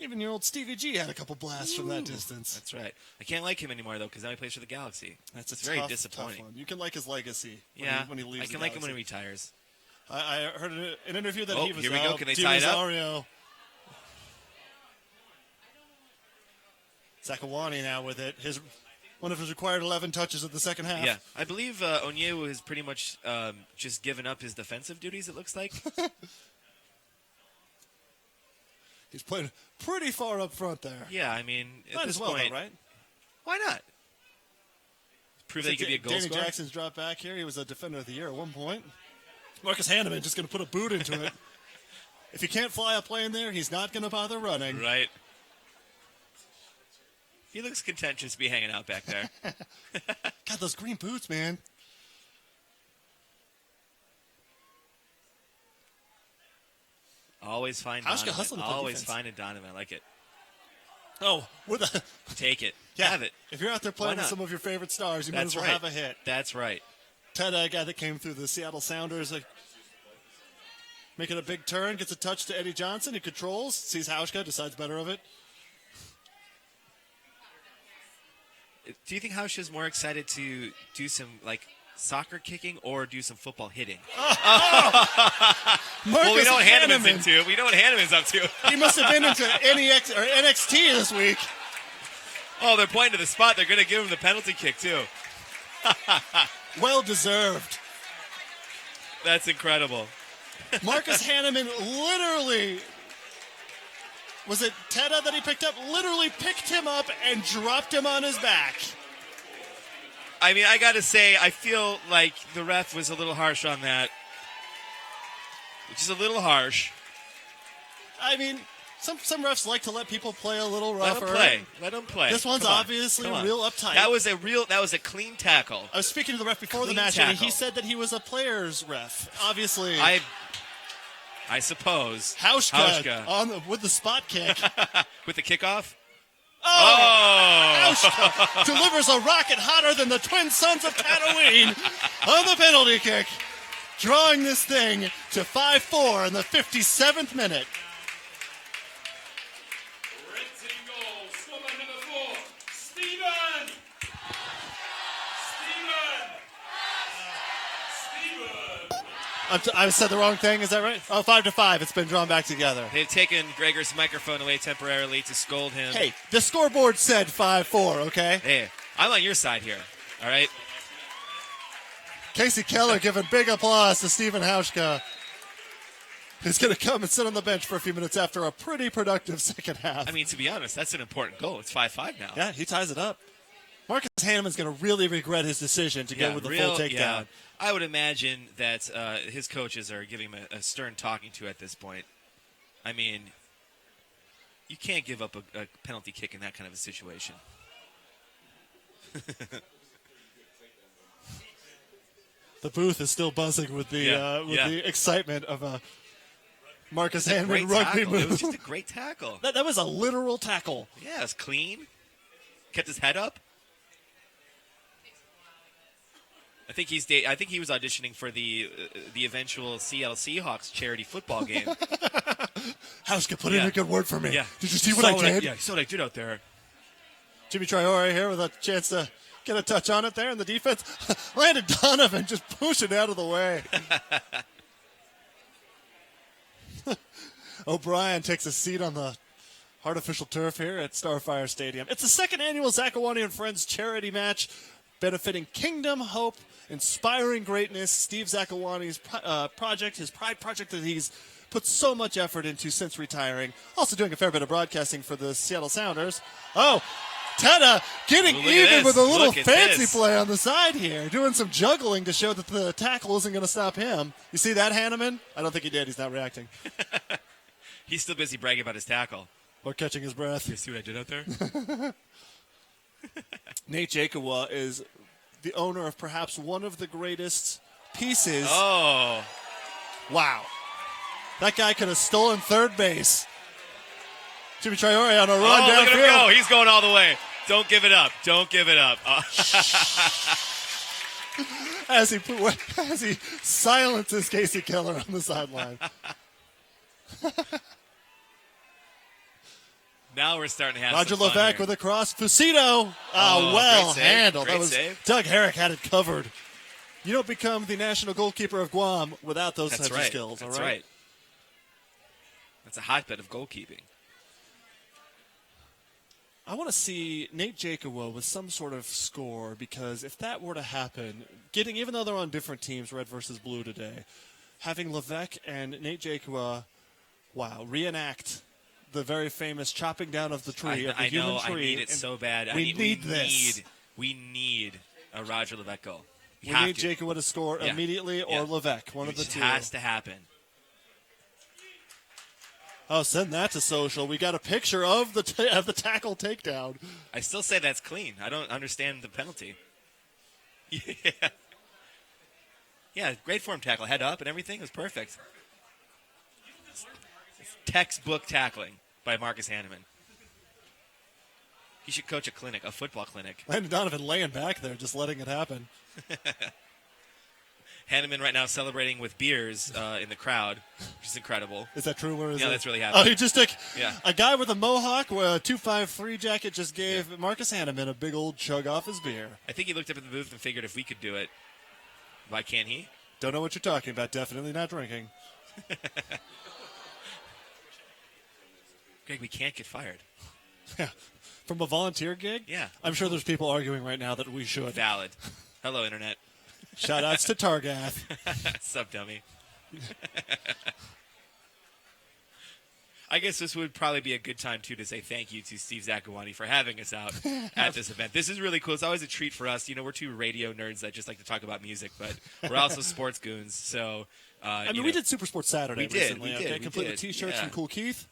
Even your old Stevie G had a couple blasts from that distance. That's right. I can't like him anymore, though, because now he plays for the Galaxy. That's very disappointing. Tough one. You can like his legacy when he leaves. I can like him when he retires. I heard in an interview that he was here we go. Can they Di tie it up? Rosario. Zakuani now with it. One of his required 11 touches of the second half. Yeah, I believe Onyewu has pretty much just given up his defensive duties, it looks like. He's playing pretty far up front there. Yeah, I mean, at Might this as well, point, though, right? Why not? Prove that he could be a goal Danny scorer. Jackson's dropped back here. He was a defender of the year at one point. Marcus Hanneman just going to put a boot into it. If he can't fly a plane there, he's not going to bother running. Right. He looks content just to be hanging out back there. God, those green boots, man. Always find Hauschka Donovan. hustling to play Always defense. finding Donovan. I like it. Oh, with a take it. Yeah. Have it. If you're out there playing with some of your favorite stars, you might as well have a hit. That's right. Ted, a guy that came through the Seattle Sounders, making a big turn, gets a touch to Eddie Johnson. He controls, sees Hauschka, decides better of it. Do you think Hauschka's more excited to do some soccer kicking or do some football hitting? Well, we know what Hanneman's into. We know what Hanneman's up to. He must have been into NXT this week. Oh, they're pointing to the spot. They're going to give him the penalty kick, too. Well deserved. That's incredible. Marcus Hanneman literally, was it Tedda that he picked up? Literally picked him up and dropped him on his back. I mean, I got to say, I feel like the ref was a little harsh on that. Which is a little harsh. I mean, some refs like to let people play a little rougher. Let them play. This one's obviously real uptight. That was a clean tackle. I was speaking to the ref before the match, and he said that he was a player's ref. Obviously, I suppose Hauschka with the spot kick, with the kickoff. Hauschka delivers a rocket hotter than the twin sons of Tatooine on the penalty kick, drawing this thing to 5-4 in the 57th minute. I said the wrong thing. Is that right? Oh, 5-5. It's been drawn back together. They've taken Gregor's microphone away temporarily to scold him. Hey, the scoreboard said 5-4, okay? Hey, I'm on your side here, all right? Casey Keller giving big applause to Stephen Hauschka. He's going to come and sit on the bench for a few minutes after a pretty productive second half. I mean, to be honest, that's an important goal. It's 5-5 now. Yeah, he ties it up. Marcus Hanneman's going to really regret his decision to go with the full takedown. Yeah. I would imagine that his coaches are giving him a stern talking to at this point. I mean, you can't give up a penalty kick in that kind of a situation. The booth is still buzzing with the excitement of Marcus Hanneman rugby move. It was just a great tackle. That was a literal tackle. Yeah, it was clean. Kept his head up. I think he was auditioning for the eventual Seattle Seahawks charity football game. Hauschka put in a good word for me. Yeah. Did you see what I did? Yeah, you saw what I did out there. Jimmy Traore here with a chance to get a touch on it there in the defense. Landon Donovan just pushing out of the way. O'Brien takes a seat on the artificial turf here at Starfire Stadium. It's the second annual Zakuani and Friends charity match benefiting Kingdom Hope, inspiring greatness. Steve Zakuani's project, his pride project that he's put so much effort into since retiring. Also doing a fair bit of broadcasting for the Seattle Sounders. Oh, Tedda getting even with a little fancy play on the side here, doing some juggling to show that the tackle isn't going to stop him. You see that, Hanneman? I don't think he did. He's not reacting. He's still busy bragging about his tackle. Or catching his breath. You see what I did out there? Nate Jacowa is the owner of perhaps one of the greatest pieces. Oh. Wow. That guy could have stolen third base. Jimmy Traore on a run downfield. Look at him go. He's going all the way. Don't give it up. Don't give it up. As he silences Casey Keller on the sideline. Now we're starting to have Roger some fun Levesque here. with a cross. Fusito. Well handled. Great That was save. Doug Herrick had it covered. You don't become the national goalkeeper of Guam without those That's types right. of skills. That's all right. right. That's a hotbed of goalkeeping. I want to see Nate Jacowa with some sort of score, because if that were to happen, even though they're on different teams, red versus blue today, having Levesque and Nate Jacowa, reenact the very famous chopping down of the tree, of the human tree. I need it so bad. We need this. We need a Roger Levesque goal. We need Jacowa to score immediately, or Levesque, one of the two. It has to happen. Oh, send that to social. We got a picture of the tackle takedown. I still say that's clean. I don't understand the penalty. Yeah, great form tackle. Head up and everything. It was perfect. It's textbook tackling by Marcus Hanneman. He should coach a football clinic. Landon Donovan laying back there, just letting it happen. Hanneman right now celebrating with beers in the crowd, which is incredible. Is that true? Where is yeah, it? That's really happening. Oh, he just took yeah. a guy with a mohawk with a 253 jacket just gave Marcus Hanneman a big old chug off his beer. I think he looked up at the booth and figured if we could do it, why can't he? Don't know what you're talking about. Definitely not drinking. Greg, we can't get fired. Yeah. From a volunteer gig? Yeah. I'm sure there's people arguing right now that we should. Valid. Hello, Internet. Shout-outs to Targath. Sup, dummy. I guess this would probably be a good time, too, to say thank you to Steve Zakuani for having us out at this event. This is really cool. It's always a treat for us. You know, we're two radio nerds that just like to talk about music, but we're also sports goons. So, I mean, we did Super Sports Saturday recently. We did. Complete with T-shirts from Cool Keith.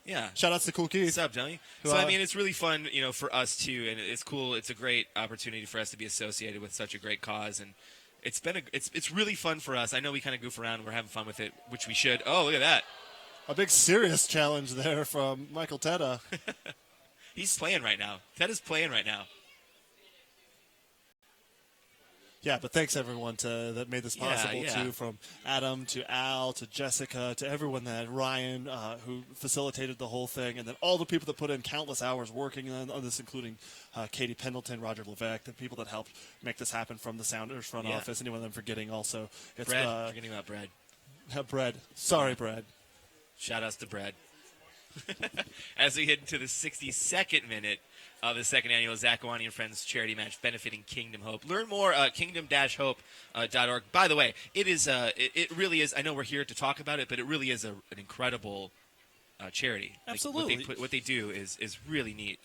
Yeah. Shout-outs to Cool Keith. What's up, dummy? So, I mean, it's really fun, you know, for us, too, and it's cool. It's a great opportunity for us to be associated with such a great cause, and it's really fun for us. I know we kind of goof around and we're having fun with it, which we should. Oh, look at that. A big serious challenge there from Michael Tedda. He's playing right now. Tedda's playing right now. Yeah, but thanks everyone that made this possible too, from Adam to Al to Jessica to everyone Ryan who facilitated the whole thing, and then all the people that put in countless hours working on this, including Katie Pendleton, Roger Levesque, the people that helped make this happen from the Sounders front office. Anyone I'm forgetting also. It's, Brad, forgetting about Brad. Brad. Sorry, Brad. Shout-outs to Brad. As we head into the 62nd minute of the second annual Zakuani and Friends charity match benefiting Kingdom Hope. Learn more at kingdom-hope.org. By the way, it really is, I know we're here to talk about it, but it really is an incredible charity. Absolutely. Like what they do is really neat.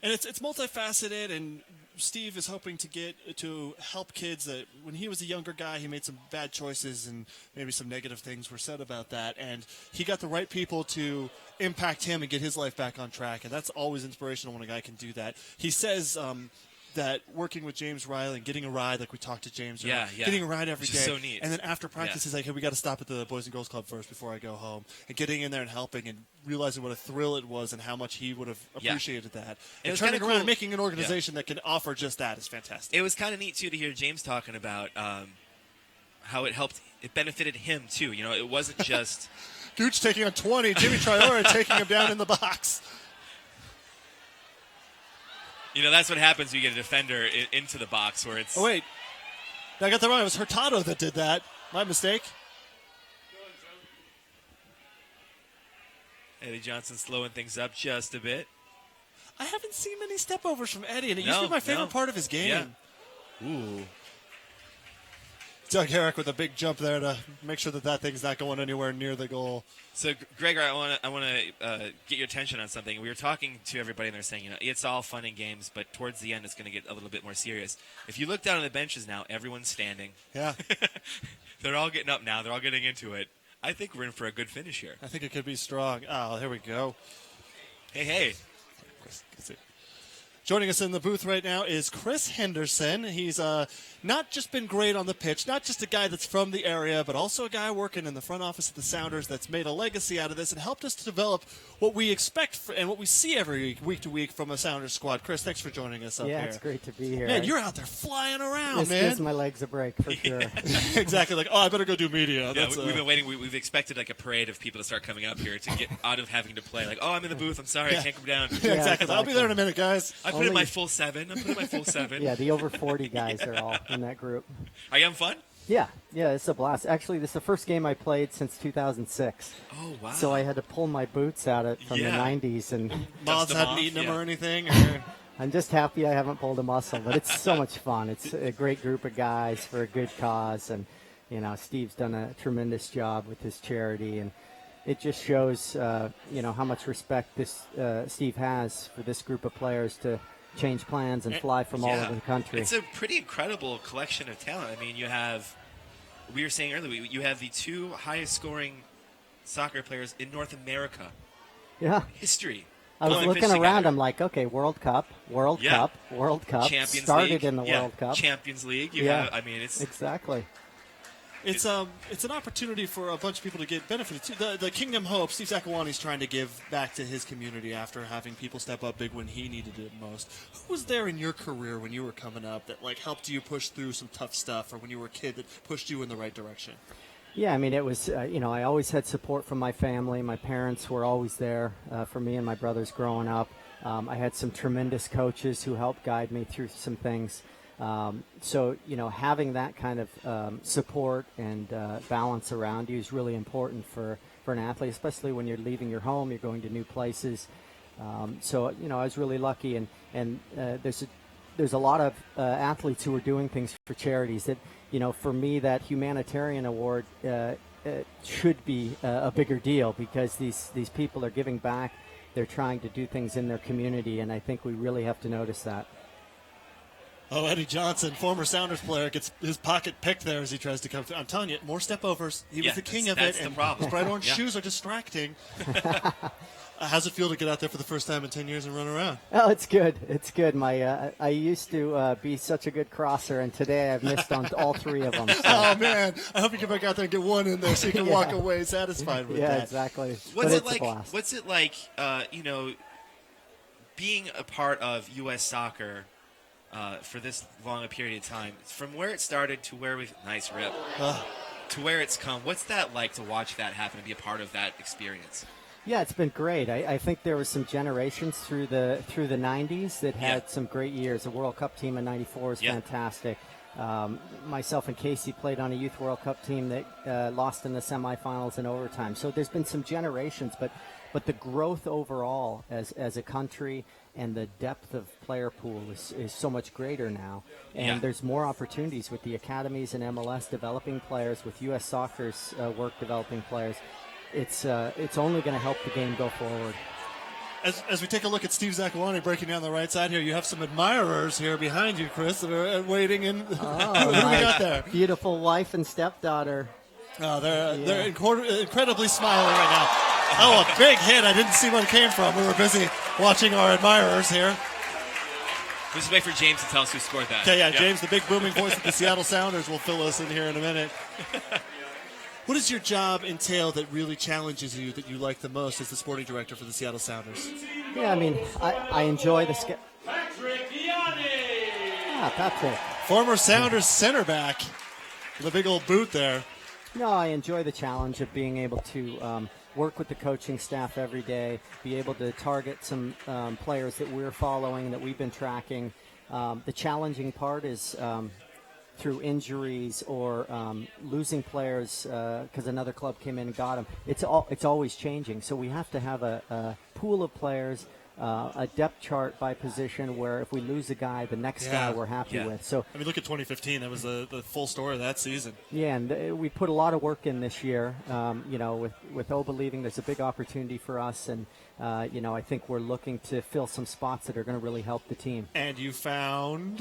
And it's multifaceted, and Steve is hoping to help kids that when he was a younger guy, he made some bad choices and maybe some negative things were said about that. And he got the right people to impact him and get his life back on track. And that's always inspirational when a guy can do that. He says that working with James Riley and getting a ride, like we talked to James, getting a ride every day. So neat. And then after practice, he's like, hey, we got to stop at the Boys and Girls Club first before I go home. And getting in there and helping and realizing what a thrill it was and how much he would have appreciated that. And turning around and making an organization that can offer just that is fantastic. It was kind of neat, too, to hear James talking about how it benefited him, too. You know, it wasn't just... Gooch taking on 20, Jimmy Triora taking him down in the box. You know, that's what happens when you get a defender into the box where it's... Oh, wait. I got that wrong. It was Hurtado that did that. My mistake. Eddie Johnson slowing things up just a bit. I haven't seen many stepovers from Eddie, and it used to be my favorite part of his game. Yeah. Ooh. Doug Herrick with a big jump there to make sure that thing's not going anywhere near the goal. So, Gregor, I want to get your attention on something. We were talking to everybody, and they're saying, you know, it's all fun and games, but towards the end, it's going to get a little bit more serious. If you look down on the benches now, everyone's standing. Yeah. They're all getting up now. They're all getting into it. I think we're in for a good finish here. I think it could be strong. Oh, here we go. Hey. Joining us in the booth right now is Chris Henderson. He's not just been great on the pitch, not just a guy that's from the area, but also a guy working in the front office of the Sounders that's made a legacy out of this and helped us to develop what we expect and what we see every week to week from a Sounders squad. Chris, thanks for joining us up here. Yeah, it's great to be here. Man, you're out there flying around, this man. gives my legs a break, for sure. Exactly. Like, I better go do media. Yeah, we've been waiting. We've expected like a parade of people to start coming up here to get out of having to play. Like, I'm in the booth. I'm sorry. I can't come down. Yeah, exactly. I'll be there in a minute, guys. I put in my full 7. Yeah, the over 40 guys are all in that group. Are you having fun? Yeah, it's a blast. Actually, this is the first game I played since 2006. Oh, wow. So I had to pull my boots out from the 90s. And Moths hadn't eaten them or anything? Or? I'm just happy I haven't pulled a muscle, but it's so much fun. It's a great group of guys for a good cause. And, you know, Steve's done a tremendous job with his charity. And it just shows, how much respect this Steve has for this group of players to change plans and fly from all over the country. It's a pretty incredible collection of talent. I mean, we were saying earlier, you have the 2 highest scoring soccer players in North America. Yeah. History. I was looking around, I'm like, okay, World Cup, Champions started League. in the World Cup. Champions League. It's... Exactly. It's an opportunity for a bunch of people to get benefited too. The Kingdom Hope, Steve Zakuani's trying to give back to his community after having people step up big when he needed it most. Who was there in your career when you were coming up that like helped you push through some tough stuff, or when you were a kid that pushed you in the right direction? Yeah, I mean, it was, I always had support from my family. My parents were always there for me and my brothers growing up. I had some tremendous coaches who helped guide me through some things. So, having that kind of support and balance around you is really important for an athlete, especially when you're leaving your home, you're going to new places. So, I was really lucky, and there's a lot of athletes who are doing things for charities that, for me, that humanitarian award should be a bigger deal, because these people are giving back. They're trying to do things in their community, and I think we really have to notice that. Oh, Eddie Johnson, former Sounders player, gets his pocket picked there as he tries to come through. I'm telling you, more step overs. He was the king of it. That's the problem. His bright orange shoes are distracting. How's it feel to get out there for the first time in 10 years and run around? Oh, it's good. It's good. I used to be such a good crosser, and today I've missed on all three of them. So. Oh, man. I hope you get back out there and get one in there so you can walk away satisfied with that. Yeah, exactly. What's it like, being a part of U.S. soccer for this long a period of time, from where it started to where we've nice rip to where it's come? What's that like to watch that happen, to be a part of that experience? Yeah, it's been great. I think there was some generations through the 90s that had some great years. The World Cup team in '94 is fantastic. Myself and Casey played on a Youth World Cup team that lost in the semifinals in overtime. So there's been some generations, but the growth overall as a country and the depth of player pool is so much greater now. And there's more opportunities with the academies and MLS developing players, with U.S. Soccer's work developing players. It's only going to help the game go forward. As we take a look at Steve Zakuani breaking down the right side here, you have some admirers here behind you, Chris, that are waiting in. Who do we got there? Beautiful wife and stepdaughter. Oh, they're incredibly smiling right now. Oh, a big hit. I didn't see where it came from. We were busy watching our admirers here. We'll just wait for James to tell us who scored that. Okay, James, the big booming voice of the Seattle Sounders, will fill us in here in a minute. What does your job entail that really challenges you, that you like the most as the sporting director for the Seattle Sounders? Yeah, I mean, I enjoy the Patrick Patrick. Former Sounders center back with a big old boot there. No, I enjoy the challenge of being able to work with the coaching staff every day, be able to target some players that we're following, that we've been tracking. The challenging part is through injuries or losing players because another club came in and got them. It's always changing. So we have to have a pool of players, a depth chart by position, where if we lose a guy, the next guy we're happy with. So I mean, look at 2015. That was the full story of that season. Yeah, and we put a lot of work in this year. With Oba leaving, there's a big opportunity for us, and I think we're looking to fill some spots that are going to really help the team. And you found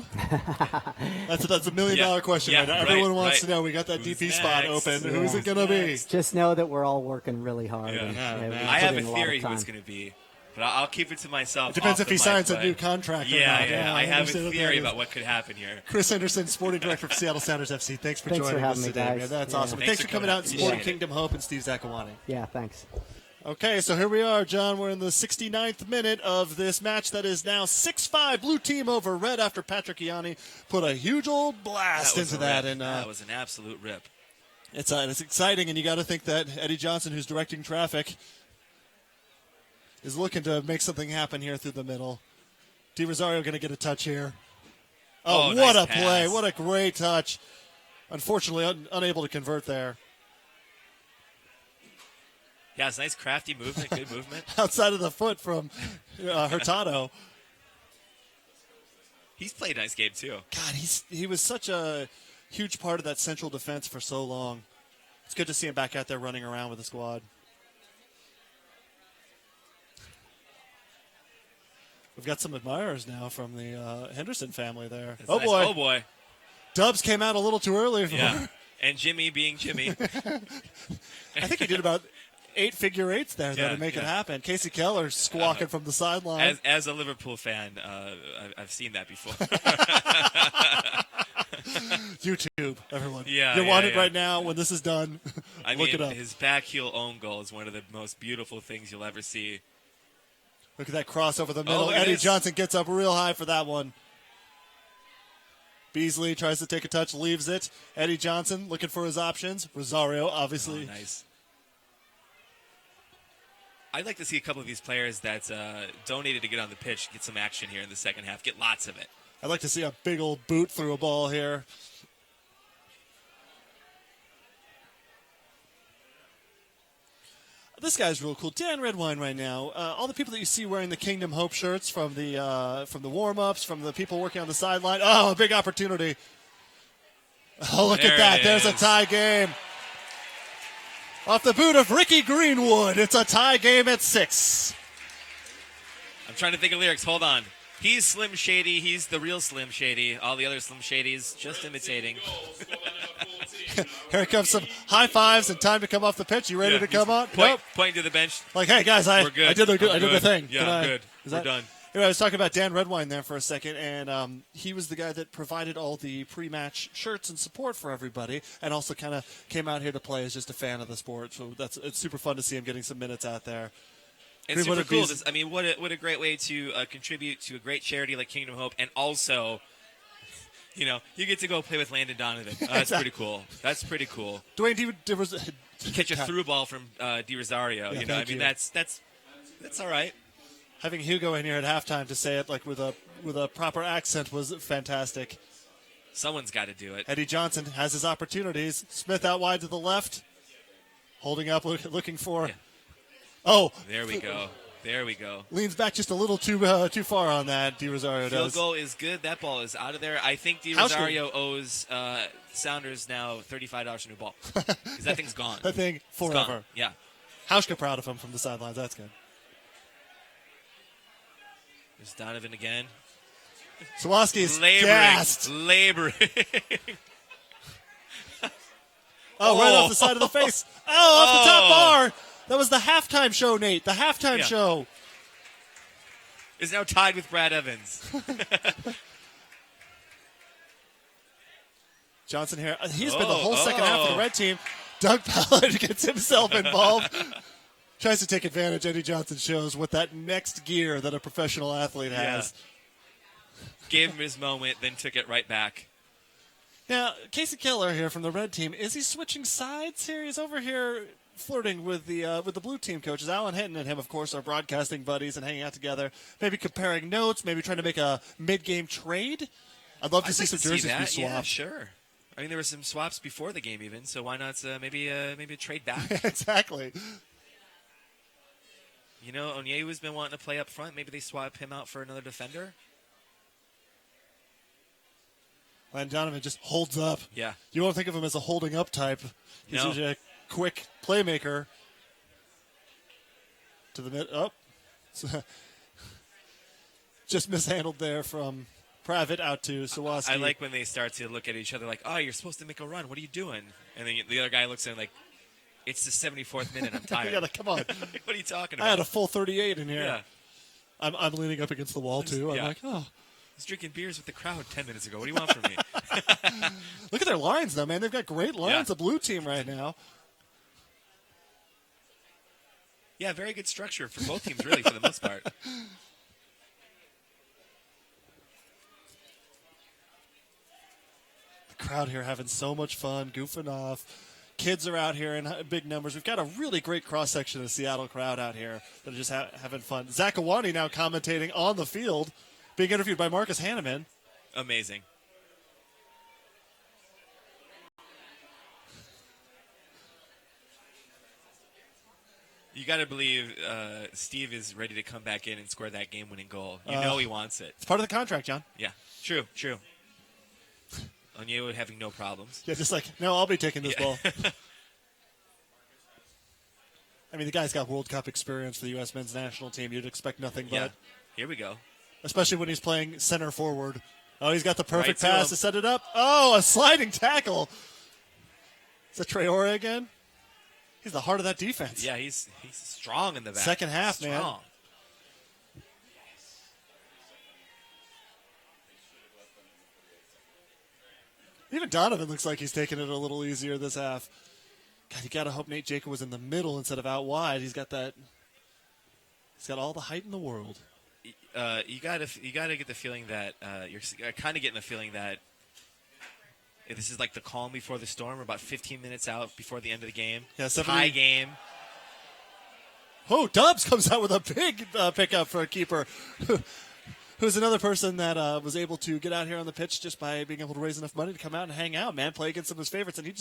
that's a $1 million question. Yeah, right now. Everyone wants to know. We got that DP spot open. Yeah. Who's it going to be? Just know that we're all working really hard. I have a theory who it's going to be. But I'll keep it to myself. It depends if he signs a new contract or not. I have a theory about what could happen here. Chris Henderson, sporting director for Seattle Sounders FC. Thanks for joining us today, man. That's awesome. Thanks for coming out and supporting Kingdom Hope and Steve Zakuani. Yeah, thanks. Okay, so here we are, John. We're in the 69th minute of this match that is now 6-5 blue team over red after Patrick Ianni put a huge old blast into that. And that was an absolute rip. It's exciting, and you got to think that Eddie Johnson, who's directing traffic, is looking to make something happen here through the middle. Di Rosario going to get a touch here. Oh, what nice a pass. play. What a great touch. Unfortunately, unable to convert there. Yeah, it's nice crafty movement, good movement. Outside of the foot from Hurtado. He's played a nice game, too. God, he was such a huge part of that central defense for so long. It's good to see him back out there running around with the squad. We've got some admirers now from the Henderson family there. That's nice. Oh, boy. Dubs came out a little too early. And Jimmy being Jimmy. I think he did about 8 figure eights there to make it happen. Casey Keller squawking from the sideline. As a Liverpool fan, I've seen that before. YouTube, everyone. Yeah, You're on it right now. When this is done, look it up. His back heel own goal is one of the most beautiful things you'll ever see. Look at that cross over the middle. Look Eddie Johnson gets up real high for that one. Beasley tries to take a touch, leaves it. Eddie Johnson looking for his options. Rosario, obviously. Oh, nice. I'd like to see a couple of these players that donated to get on the pitch get some action here in the second half. Get lots of it. I'd like to see a big old boot through a ball here. This guy's real cool. Dan Redwine right now. All the people that you see wearing the Kingdom Hope shirts from the warm-ups, from the people working on the sideline. Oh, a big opportunity. Oh, look at that. There's a tie game. Off the boot of Ricky Greenwood. It's a tie game at 6. I'm trying to think of lyrics. Hold on. He's Slim Shady. He's the real Slim Shady. All the other Slim Shadys just imitating. Here comes some high fives and time to come off the pitch. You ready to come on? Nope. Pointing to the bench. Like, hey, guys, I did the thing. Yeah, I'm good. We're done. Anyway, I was talking about Dan Redwine there for a second, and he was the guy that provided all the pre-match shirts and support for everybody, and also kind of came out here to play as just a fan of the sport. So it's super fun to see him getting some minutes out there. It's super cool. I mean, what a great way to contribute to a great charity like Kingdom Hope, and also, you get to go play with Landon Donovan. That's pretty cool. That's pretty cool. Dwayne, catch a through ball from Di Rosario. Yeah, that's all right. Having Hugo in here at halftime to say it like with a proper accent was fantastic. Someone's got to do it. Eddie Johnson has his opportunities. Smith out wide to the left, holding up, looking for. Yeah. Oh, there we go. There we go. Leans back just a little too far on that. Di Rosario does. Field goal is good. That ball is out of there. I think Di Rosario owes Sounders now $35 a new ball because that thing's gone. That thing forever. Gone. Yeah. Hauschka proud of him from the sidelines. That's good. There's Donovan again. Sawaski's gassed. Laboring. Right off the side of the face. Off the top bar. That was the halftime show, Nate. The halftime show. Is now tied with Brad Evans. Johnson here. He's been the whole second half of the red team. Doug Ballard gets himself involved. Tries to take advantage. Eddie Johnson shows what that next gear that a professional athlete has. Yeah. Gave him his moment, then took it right back. Now, Casey Keller here from the red team. Is he switching sides here? He's over here flirting with the blue team coaches. Alan Hinton and him, of course, are broadcasting buddies and hanging out together. Maybe comparing notes. Maybe trying to make a mid-game trade. I'd love to see some jerseys be swapped. Yeah, sure. I mean, there were some swaps before the game even, so why not maybe a trade back? Exactly. Onyewu's been wanting to play up front. Maybe they swap him out for another defender. Landon Donovan just holds up. Yeah. You won't think of him as a holding up type. He's usually a quick playmaker. To the mid. Oh. Just mishandled there from Pravitt out to Sawaski. I like when they start to look at each other like, oh, you're supposed to make a run. What are you doing? And then the other guy looks at him like, it's the 74th minute. I'm tired. Yeah, come on. What are you talking about? I had a full 38 in here. Yeah. I'm leaning up against the wall, too. I'm like, oh. I was drinking beers with the crowd 10 minutes ago. What do you want from me? Look at their lines, though, man. They've got great lines, the blue team right now. Yeah, very good structure for both teams, really, for the most part. The crowd here having so much fun, goofing off. Kids are out here in big numbers. We've got a really great cross-section of the Seattle crowd out here that are just having fun. Zakuani now commentating on the field, being interviewed by Marcus Hanneman. Amazing. You got to believe Steve is ready to come back in and score that game-winning goal. You know he wants it. It's part of the contract, John. Yeah, true. Onyewu having no problems. Yeah, just like, no, I'll be taking this ball. I mean, the guy's got World Cup experience for the U.S. men's national team. You'd expect nothing but. Here we go. Especially when he's playing center forward. Oh, he's got the perfect pass to set it up. Oh, a sliding tackle. Is that Traore again? He's the heart of that defense. Yeah, he's strong in the back. Second half, man. Even Donovan looks like he's taking it a little easier this half. God, you got to hope Nate Jacob was in the middle instead of out wide. He's got all the height in the world. You gotta get the feeling that you're kind of getting the feeling that this is like the calm before the storm. We're about 15 minutes out before the end of the game. Yeah, tie game. Oh, Dubs comes out with a big pickup for a keeper. Who's another person that was able to get out here on the pitch just by being able to raise enough money to come out and hang out, man, play against some of his favorites, and he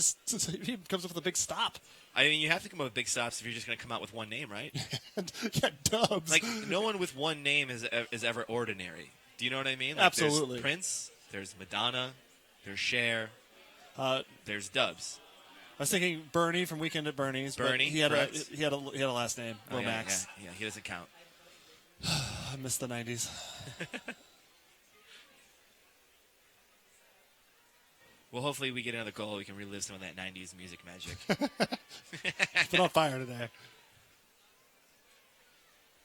comes up with a big stop. I mean, you have to come up with big stops if you're just going to come out with one name, right? Yeah, Dubs. Like, no one with one name is ever ordinary. Do you know what I mean? Like, absolutely. There's Prince, there's Madonna, there's Cher, there's Dubs. I was thinking Bernie from Weekend at Bernie's. Bernie, he had a last name, Lomax. Yeah, he doesn't count. I miss the 90s. Well, hopefully we get another goal. We can relive some of that 90s music magic. It's been on fire today.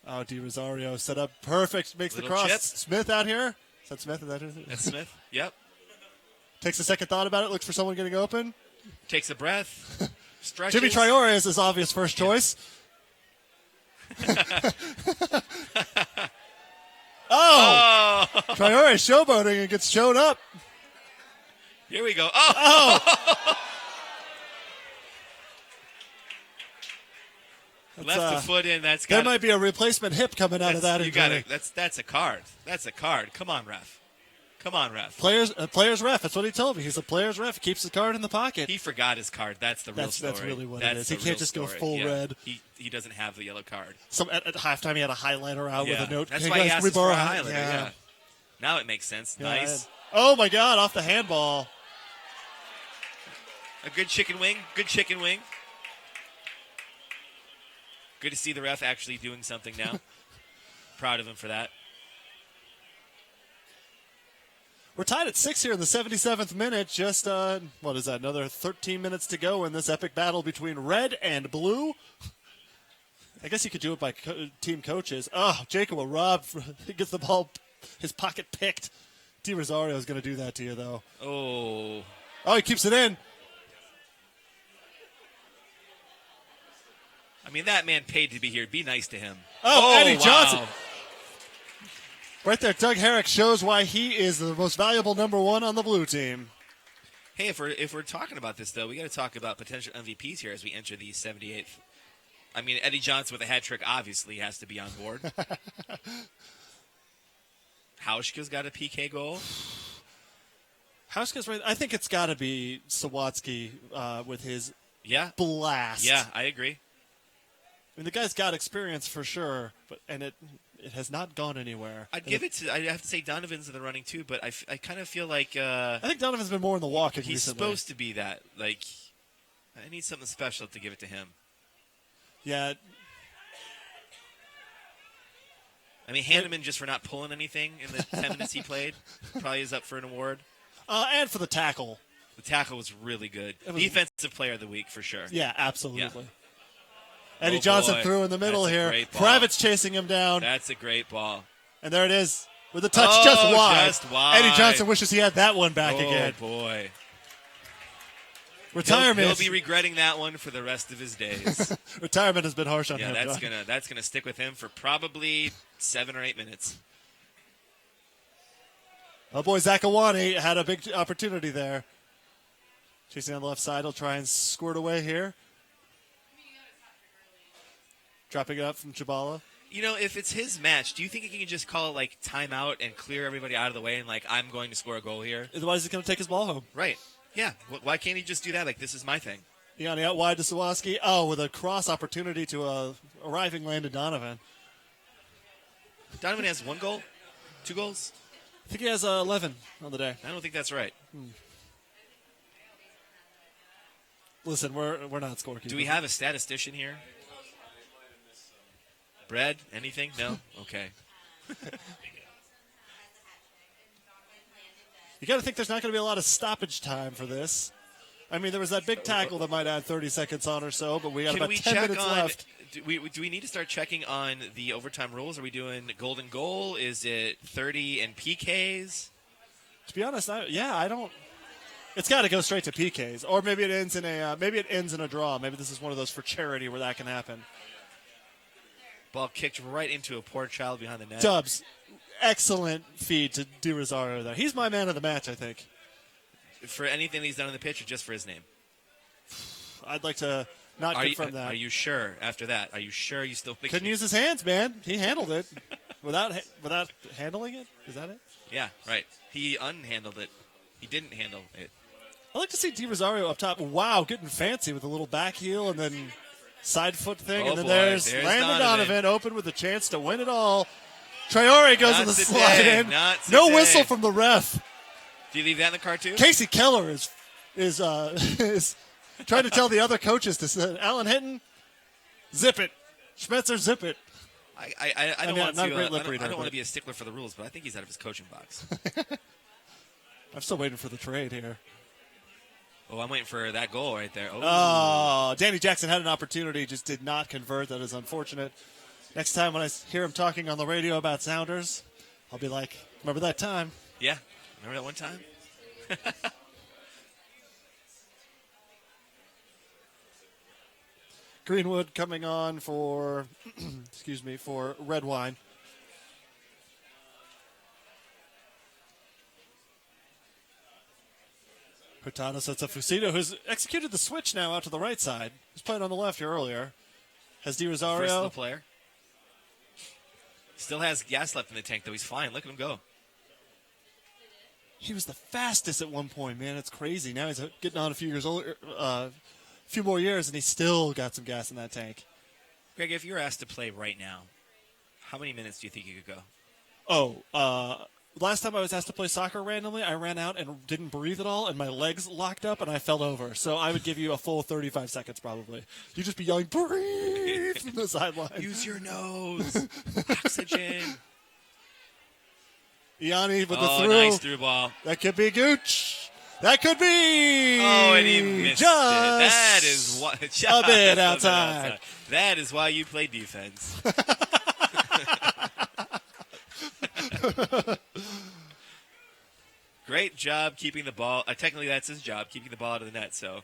Oh, Di Rosario set up perfect. Makes Little the cross. chip. Smith out here. Is that Smith? That's Smith. Yep. Takes a second thought about it. Looks for someone getting open. Takes a breath. Stretches. Jimmy Traore is his obvious first choice. Oh! Traore showboating and gets showed up. Here we go. Oh! Left the foot in. There might be a replacement hip coming out of that. That's a card. That's a card. Come on, ref. Player's ref. That's what he told me. He's a player's ref. He keeps the card in the pocket. He forgot his card. That's the real story. That's really what it is. He can't just go full red. He doesn't have the yellow card. At halftime, he had a highlighter out with a note. That's why he asked for a highlighter. Yeah. Now it makes sense. Yeah, nice. Oh, my God. Off the handball. A good chicken wing. Good chicken wing. Good to see the ref actually doing something now. Proud of him for that. We're tied at 6 here in the 77th minute. Just, what is that, another 13 minutes to go in this epic battle between red and blue. I guess you could do it by team coaches. Oh, Jacob Robb gets the ball, his pocket picked. Di Rosario is going to do that to you, though. Oh, he keeps it in. I mean, that man paid to be here. Be nice to him. Eddie wow. Johnson. Right there, Doug Herrick shows why he is the most valuable number one on the blue team. Hey, if we're talking about this, though, we got to talk about potential MVPs here as we enter the 78th. I mean, Eddie Johnson with a hat trick obviously has to be on board. Hauschka's got a PK goal. Hauschka's right. I think it's got to be Sawatsky with his blast. Yeah, I agree. I mean, the guy's got experience for sure, but it has not gone anywhere. I'd have to say Donovan's in the running too, but I kind of feel like I think Donovan's been more in the walking he's recently. Supposed to be that. Like, I need something special to give it to him. Yeah. I mean, Hanneman just for not pulling anything in the 10 minutes he played probably is up for an award. And for the tackle. The tackle was really good. Defensive player of the week for sure. Yeah, absolutely. Yeah. Eddie Johnson threw in the middle here. Private's chasing him down. That's a great ball. And there it is. With a touch just wide. Eddie Johnson wishes he had that one back again. Oh, boy. Retirement. He'll be regretting that one for the rest of his days. Retirement has been harsh on him. Yeah, that's gonna stick with him for probably 7 or 8 minutes. Oh, boy, Zakuani had a big opportunity there. Chasing on the left side. He'll try and squirt away here. Dropping it up from Chabala. You know, if it's his match, do you think he can just call it, like, timeout and clear everybody out of the way and, like, I'm going to score a goal here? Otherwise, he's going to take his ball home. Right. Yeah. Why can't he just do that? Like, this is my thing. Yanni out wide to Sawatsky. Oh, with a cross opportunity to arriving Landon Donovan. Donovan has 1 goal? 2 goals? I think he has 11 on the day. I don't think that's right. Listen, we're not scorekeepers. Do we have a statistician here? Bread? Anything? No? Okay. You got to think there's not going to be a lot of stoppage time for this. I mean, there was that big tackle that might add 30 seconds on or so, but we got about 10 minutes left. Do we need to start checking on the overtime rules? Are we doing golden goal? Is it 30 and PKs? To be honest, I don't. It's got to go straight to PKs, or maybe it ends in a draw. Maybe this is one of those for charity where that can happen. Ball kicked right into a poor child behind the net. Dubs, excellent feed to Di Rosario there. He's my man of the match, I think. For anything he's done in the pitch, or just for his name? I'd like to not confirm that. Are you sure? After that, are you sure you still think? Couldn't use his hands, man. He handled it without handling it. Is that it? Yeah, right. He unhandled it. He didn't handle it. I like to see Di Rosario up top. Wow, getting fancy with a little back heel and then side foot thing. Oh, and then boy. there's Landon Donovan open with a chance to win it all. Traore goes Not in the today. slide in. Not No today. whistle from the ref. Do you leave that in the car too? Casey Keller is trying to tell the other coaches to say, Alan Hinton, zip it. Schmetzer, zip it. I don't mean, want not to. a great I lip don't, reader, I don't want but- to be a stickler for the rules, but I think he's out of his coaching box. I'm still waiting for the trade here. Oh, I'm waiting for that goal right there. Oh, Danny Jackson had an opportunity, just did not convert. That is unfortunate. Next time when I hear him talking on the radio about Sounders, I'll be like, remember that time? Yeah, remember that one time? Greenwood coming on for, for red wine. Hurtado sets up Fucito, who's executed the switch now out to the right side. He's playing on the left here earlier. Has Di Rosario. Versatile player. Still has gas left in the tank, though. He's fine. Look at him go. He was the fastest at one point, man. It's crazy. Now he's getting on a few years older, few more years, and he's still got some gas in that tank. Greg, if you were asked to play right now, how many minutes do you think you could go? Last time I was asked to play soccer randomly, I ran out and didn't breathe at all, and my legs locked up, and I fell over. So I would give you a full 35 seconds probably. You'd just be yelling, breathe, from the sideline. Use your nose. Oxygen. Yanni with the through. Nice through ball. That could be Gooch. That could be. Oh, and he missed it. That is what. A bit outside. That is why you play defense. Great job keeping the ball. Technically, that's his job, keeping the ball out of the net. So,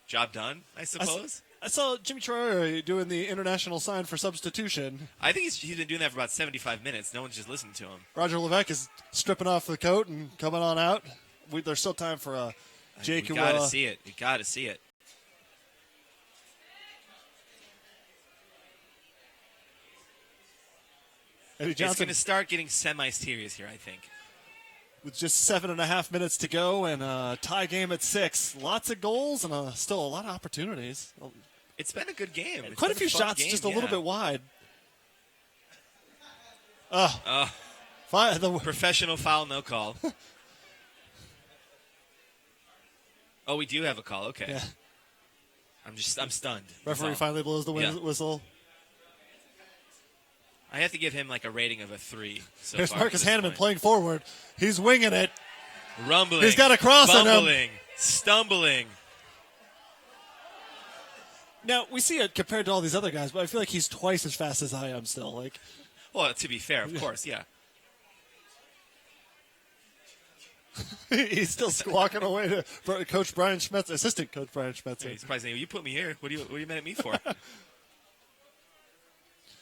job done, I suppose. I saw Jimmy Traore doing the international sign for substitution. I think he's been doing that for about 75 minutes. No one's just listening to him. Roger Levesque is stripping off the coat and coming on out. There's still time for Jake. You got to see it. You got to see it. Eddie Johnson, It's going to start getting semi-serious here, I think. With just 7.5 minutes to go and a tie game at 6. Lots of goals and still a lot of opportunities. It's been a good game. It's Quite a been few fun shots, game, just a little bit wide. Professional foul, no call. Oh, we do have a call. Okay. Yeah. I'm stunned. Referee finally blows the whistle. I have to give him like a rating of a 3. So Here's far Marcus at this Hanneman point. playing forward. He's winging it. Rumbling. He's got a cross on him. Bumbling. Stumbling. Now, we see it compared to all these other guys, but I feel like he's twice as fast as I am still. Well, to be fair, of course, yeah. He's still squawking away to Coach Brian Schmetzer, assistant Coach Brian Schmetzer. He's probably saying, you put me here. What are you mad at me for?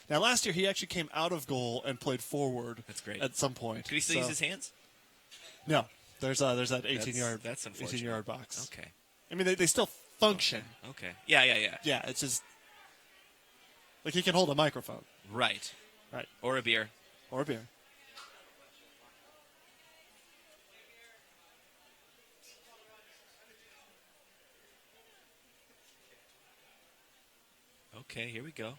Now, last year, he actually came out of goal and played forward. That's great. At some point. Could he still use his hands? No. There's that 18-yard that's unfortunate. 18-yard box. Okay. I mean, they still function. Okay. Yeah. Yeah, it's just like he can hold a microphone. Right. Right. Or a beer. Or a beer. Okay, here we go.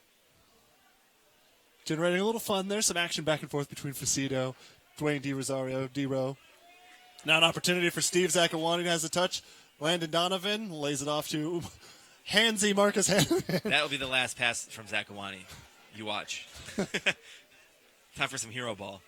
Generating a little fun there. Some action back and forth between Fucito, Dwayne Di Rosario, D-Row. Now an opportunity for Steve Zakuani has a touch. Landon Donovan lays it off to handsy Marcus Hanneman. That will be the last pass from Zakuani. You watch. Time for some hero ball.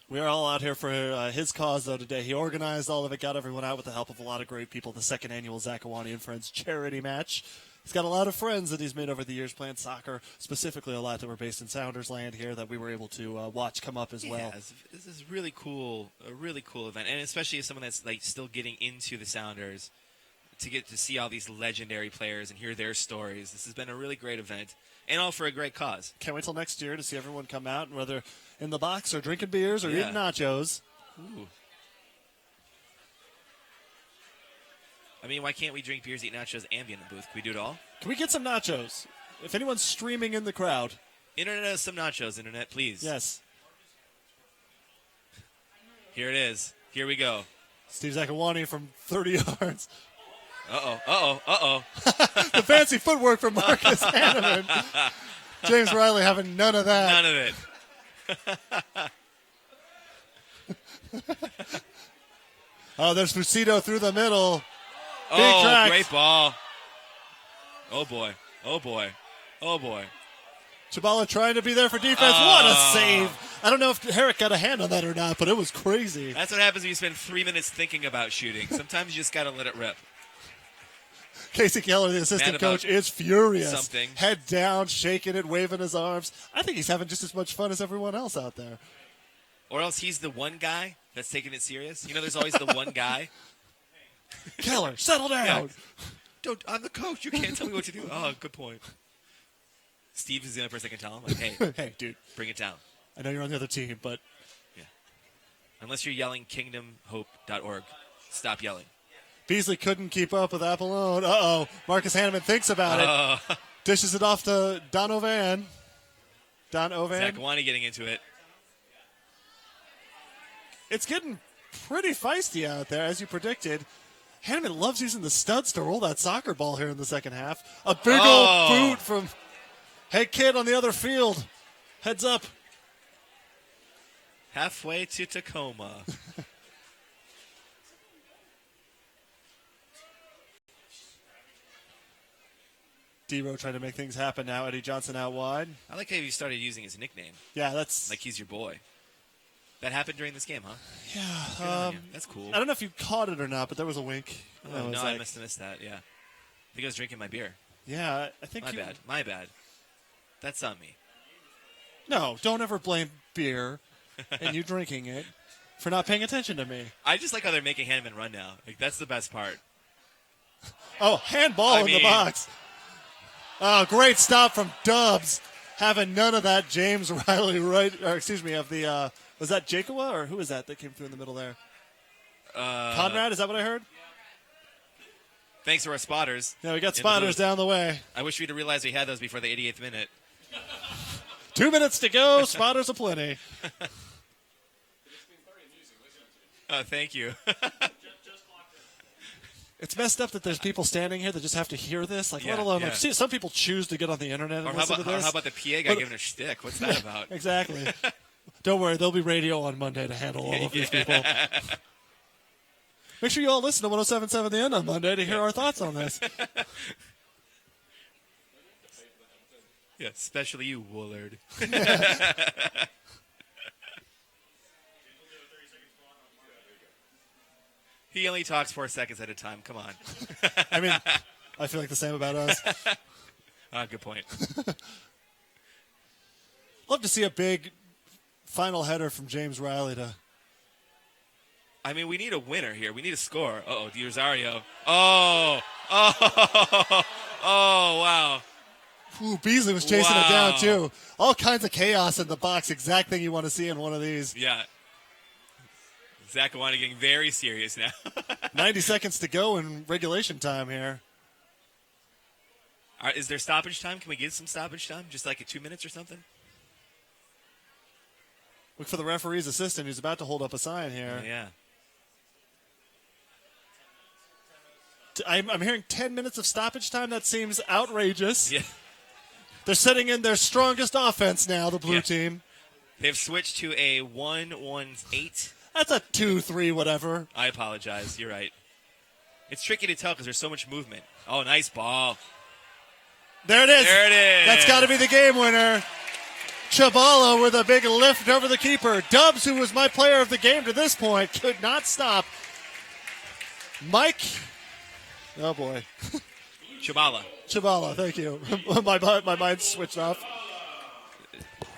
We are all out here for his cause, though, today. He organized all of it, got everyone out with the help of a lot of great people. The second annual Zakuani and Friends charity match. He's got a lot of friends that he's made over the years playing soccer, specifically a lot that were based in Sounders Land here that we were able to watch come up as well. This is really cool, a really cool event, and especially as someone that's like still getting into the Sounders, to get to see all these legendary players and hear their stories. This has been a really great event, and all for a great cause. Can't wait till next year to see everyone come out, and whether in the box or drinking beers or eating nachos. Ooh. I mean, why can't we drink beers, eat nachos, and be in the booth? Can we do it all? Can we get some nachos? If anyone's streaming in the crowd. Internet us some nachos, Internet, please. Yes. Here it is. Here we go. Steve Zakuani from 30 yards. Uh-oh. The fancy footwork from Marcus Hanneman. James Riley having none of that. None of it. Oh, there's Fucito through the middle. Big crack. Great ball. Oh, boy. Chabala trying to be there for defense. What a save. I don't know if Herrick got a hand on that or not, but it was crazy. That's what happens when you spend 3 minutes thinking about shooting. Sometimes you just got to let it rip. Casey Keller, the assistant coach, is furious. Something. Head down, shaking it, waving his arms. I think he's having just as much fun as everyone else out there. Or else he's the one guy that's taking it serious. You know, there's always the one guy. Keller, settle down. Yeah. I'm the coach. You can't tell me what to do. Oh, good point. Steve is the only person that can tell him, like, hey, hey, dude, bring it down. I know you're on the other team, but unless you're yelling kingdomhope.org, stop yelling. Beasley couldn't keep up with Apollon. Uh-oh. Marcus Hanneman thinks about it. Dishes it off to Donovan. Zakuani getting into it. It's getting pretty feisty out there, as you predicted. Hanneman loves using the studs to roll that soccer ball here in the second half. A big old boot from Hey Kid on the other field. Heads up. Halfway to Tacoma. D-Row trying to make things happen now. Eddie Johnson out wide. I like how you started using his nickname. Yeah, that's... like he's your boy. That happened during this game, huh? Yeah. That's cool. I don't know if you caught it or not, but there was a wink. I must have missed that, yeah. I think I was drinking my beer. Yeah, I think My bad. That's on me. No, don't ever blame beer and you drinking it for not paying attention to me. I just like how they're making Hanneman run now. Like, that's the best part. Oh, handball in the box. Oh, great stop from Dubs. Having none of that. James Riley of the, was that Jacoa or who was that came through in the middle there? Conrad, is that what I heard? Thanks to our spotters. Yeah, we got spotters down the way. I wish we'd have realized we had those before the 88th minute. 2 minutes to go. Spotters aplenty. Oh, thank you. It's messed up that there's people standing here that just have to hear this. Like, let alone, like, see, some people choose to get on the internet and listen to this. How about the PA guy giving a shtick? What's that about? Exactly. Don't worry, there'll be radio on Monday to handle all of these people. Make sure you all listen to 107.7 The End on Monday to hear our thoughts on this. Yeah, especially you, Woolard. He only talks 4 seconds at a time. Come on. I mean, I feel like the same about us. Good point. Love to see a big final header from James Riley to... I mean, we need a winner here. We need a score. Uh-oh, Di Rosario. Oh, wow. Ooh, Beasley was chasing it down, too. All kinds of chaos in the box. Exact thing you want to see in one of these. Yeah. Zakuani getting very serious now. 90 seconds to go in regulation time here. Is there stoppage time? Can we get some stoppage time? Just like 2 minutes or something? Look for the referee's assistant who's about to hold up a sign here. Yeah. I'm hearing 10 minutes of stoppage time. That seems outrageous. Yeah. They're setting in their strongest offense now, the blue team. They've switched to a 1-1-8. That's a 2-3 whatever. I apologize. You're right. It's tricky to tell because there's so much movement. Oh, nice ball. There it is. There it is. That's got to be the game winner. Chabala with a big lift over the keeper. Dubs, who was my player of the game to this point, could not stop. Mike. Oh, boy. Chabala. Chabala, thank you. my mind switched off.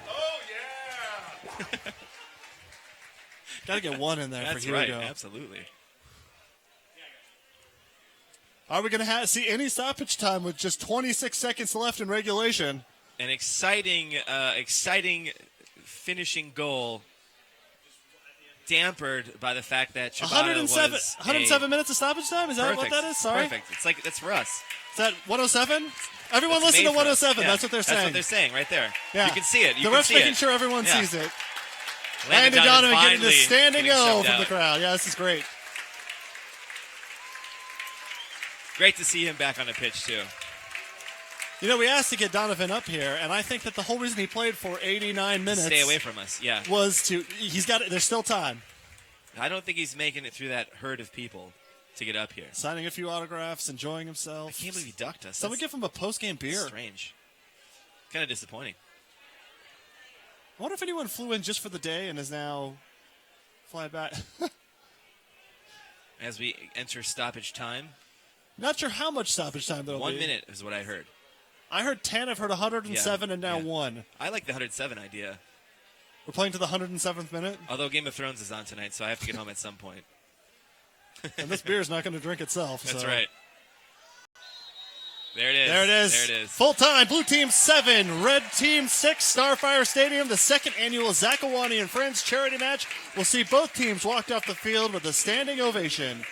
Oh, yeah. Got to get one in there That's for Hugo. right, absolutely. Are we going to see any stoppage time with just 26 seconds left in regulation? An exciting finishing goal, dampered by the fact that Chabala 107 minutes of stoppage time? Is that what that is? Sorry. Perfect. It's like that's for us. Is that 107? Everyone That's listen to made for us. 107. Yeah, That's what they're saying. That's what they're saying right there. Yeah. You can see it. The ref's making sure everyone sees it. Landon Donovan getting the standing O from the crowd. Yeah, this is great. Great to see him back on the pitch, too. You know, we asked to get Donovan up here, and I think that the whole reason he played for 89 minutes stay away from us, yeah. Was he's got it. There's still time. I don't think he's making it through that herd of people to get up here. Signing a few autographs, enjoying himself. I can't believe he ducked us. Someone give him a post-game beer. Strange. Kind of disappointing. I wonder if anyone flew in just for the day and is now flying back. As we enter stoppage time. Not sure how much stoppage time there will be. 1 minute is what I heard. I heard 10, I've heard 107, and now 1. I like the 107 idea. We're playing to the 107th minute? Although Game of Thrones is on tonight, so I have to get home at some point. And this beer is not going to drink itself. That's so. right. There it is. There it is. There it is. Full time, Blue Team 7, Red Team 6, Starfire Stadium, the second annual Zakuani and Friends charity match. We'll see both teams walked off the field with a standing ovation.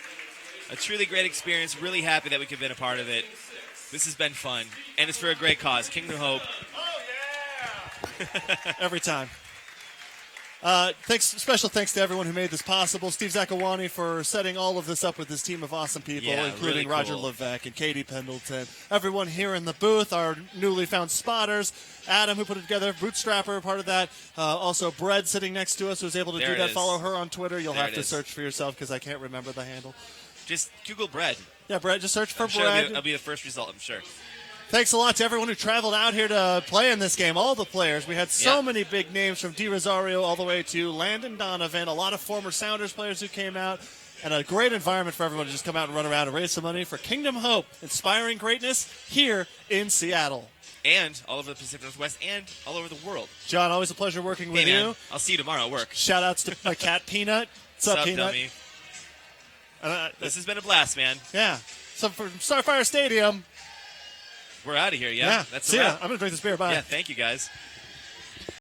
A truly great experience. Really happy that we could have been a part of it. This has been fun, and it's for a great cause. Kingdom Hope. Oh, yeah. Every time. Special thanks to everyone who made this possible. Steve Zakuani for setting all of this up with his team of awesome people, including really Roger cool. Levesque and Katie Pendleton. Everyone here in the booth, our newly found spotters. Adam, who put it together, Bootstrapper, part of that. Also, Bread sitting next to us, who's able to do that. Follow her on Twitter. You'll have to search for yourself because I can't remember the handle. Just Google Bread. Yeah, Bread. Just search for I'm sure Bread. That'll be the first result, I'm sure. Thanks a lot to everyone who traveled out here to play in this game. All the players. We had so many big names from Di Rosario all the way to Landon Donovan. A lot of former Sounders players who came out. And a great environment for everyone to just come out and run around and raise some money for Kingdom Hope, inspiring greatness here in Seattle. And all over the Pacific Northwest and all over the world. John, always a pleasure working with you. I'll see you tomorrow at work. Shout outs to my cat, Peanut. What's up, Peanut? Dummy? This has been a blast, man. Yeah. So from Starfire Stadium, we're out of here, yeah? That's it. I'm going to drink this beer. Bye. Yeah, thank you, guys.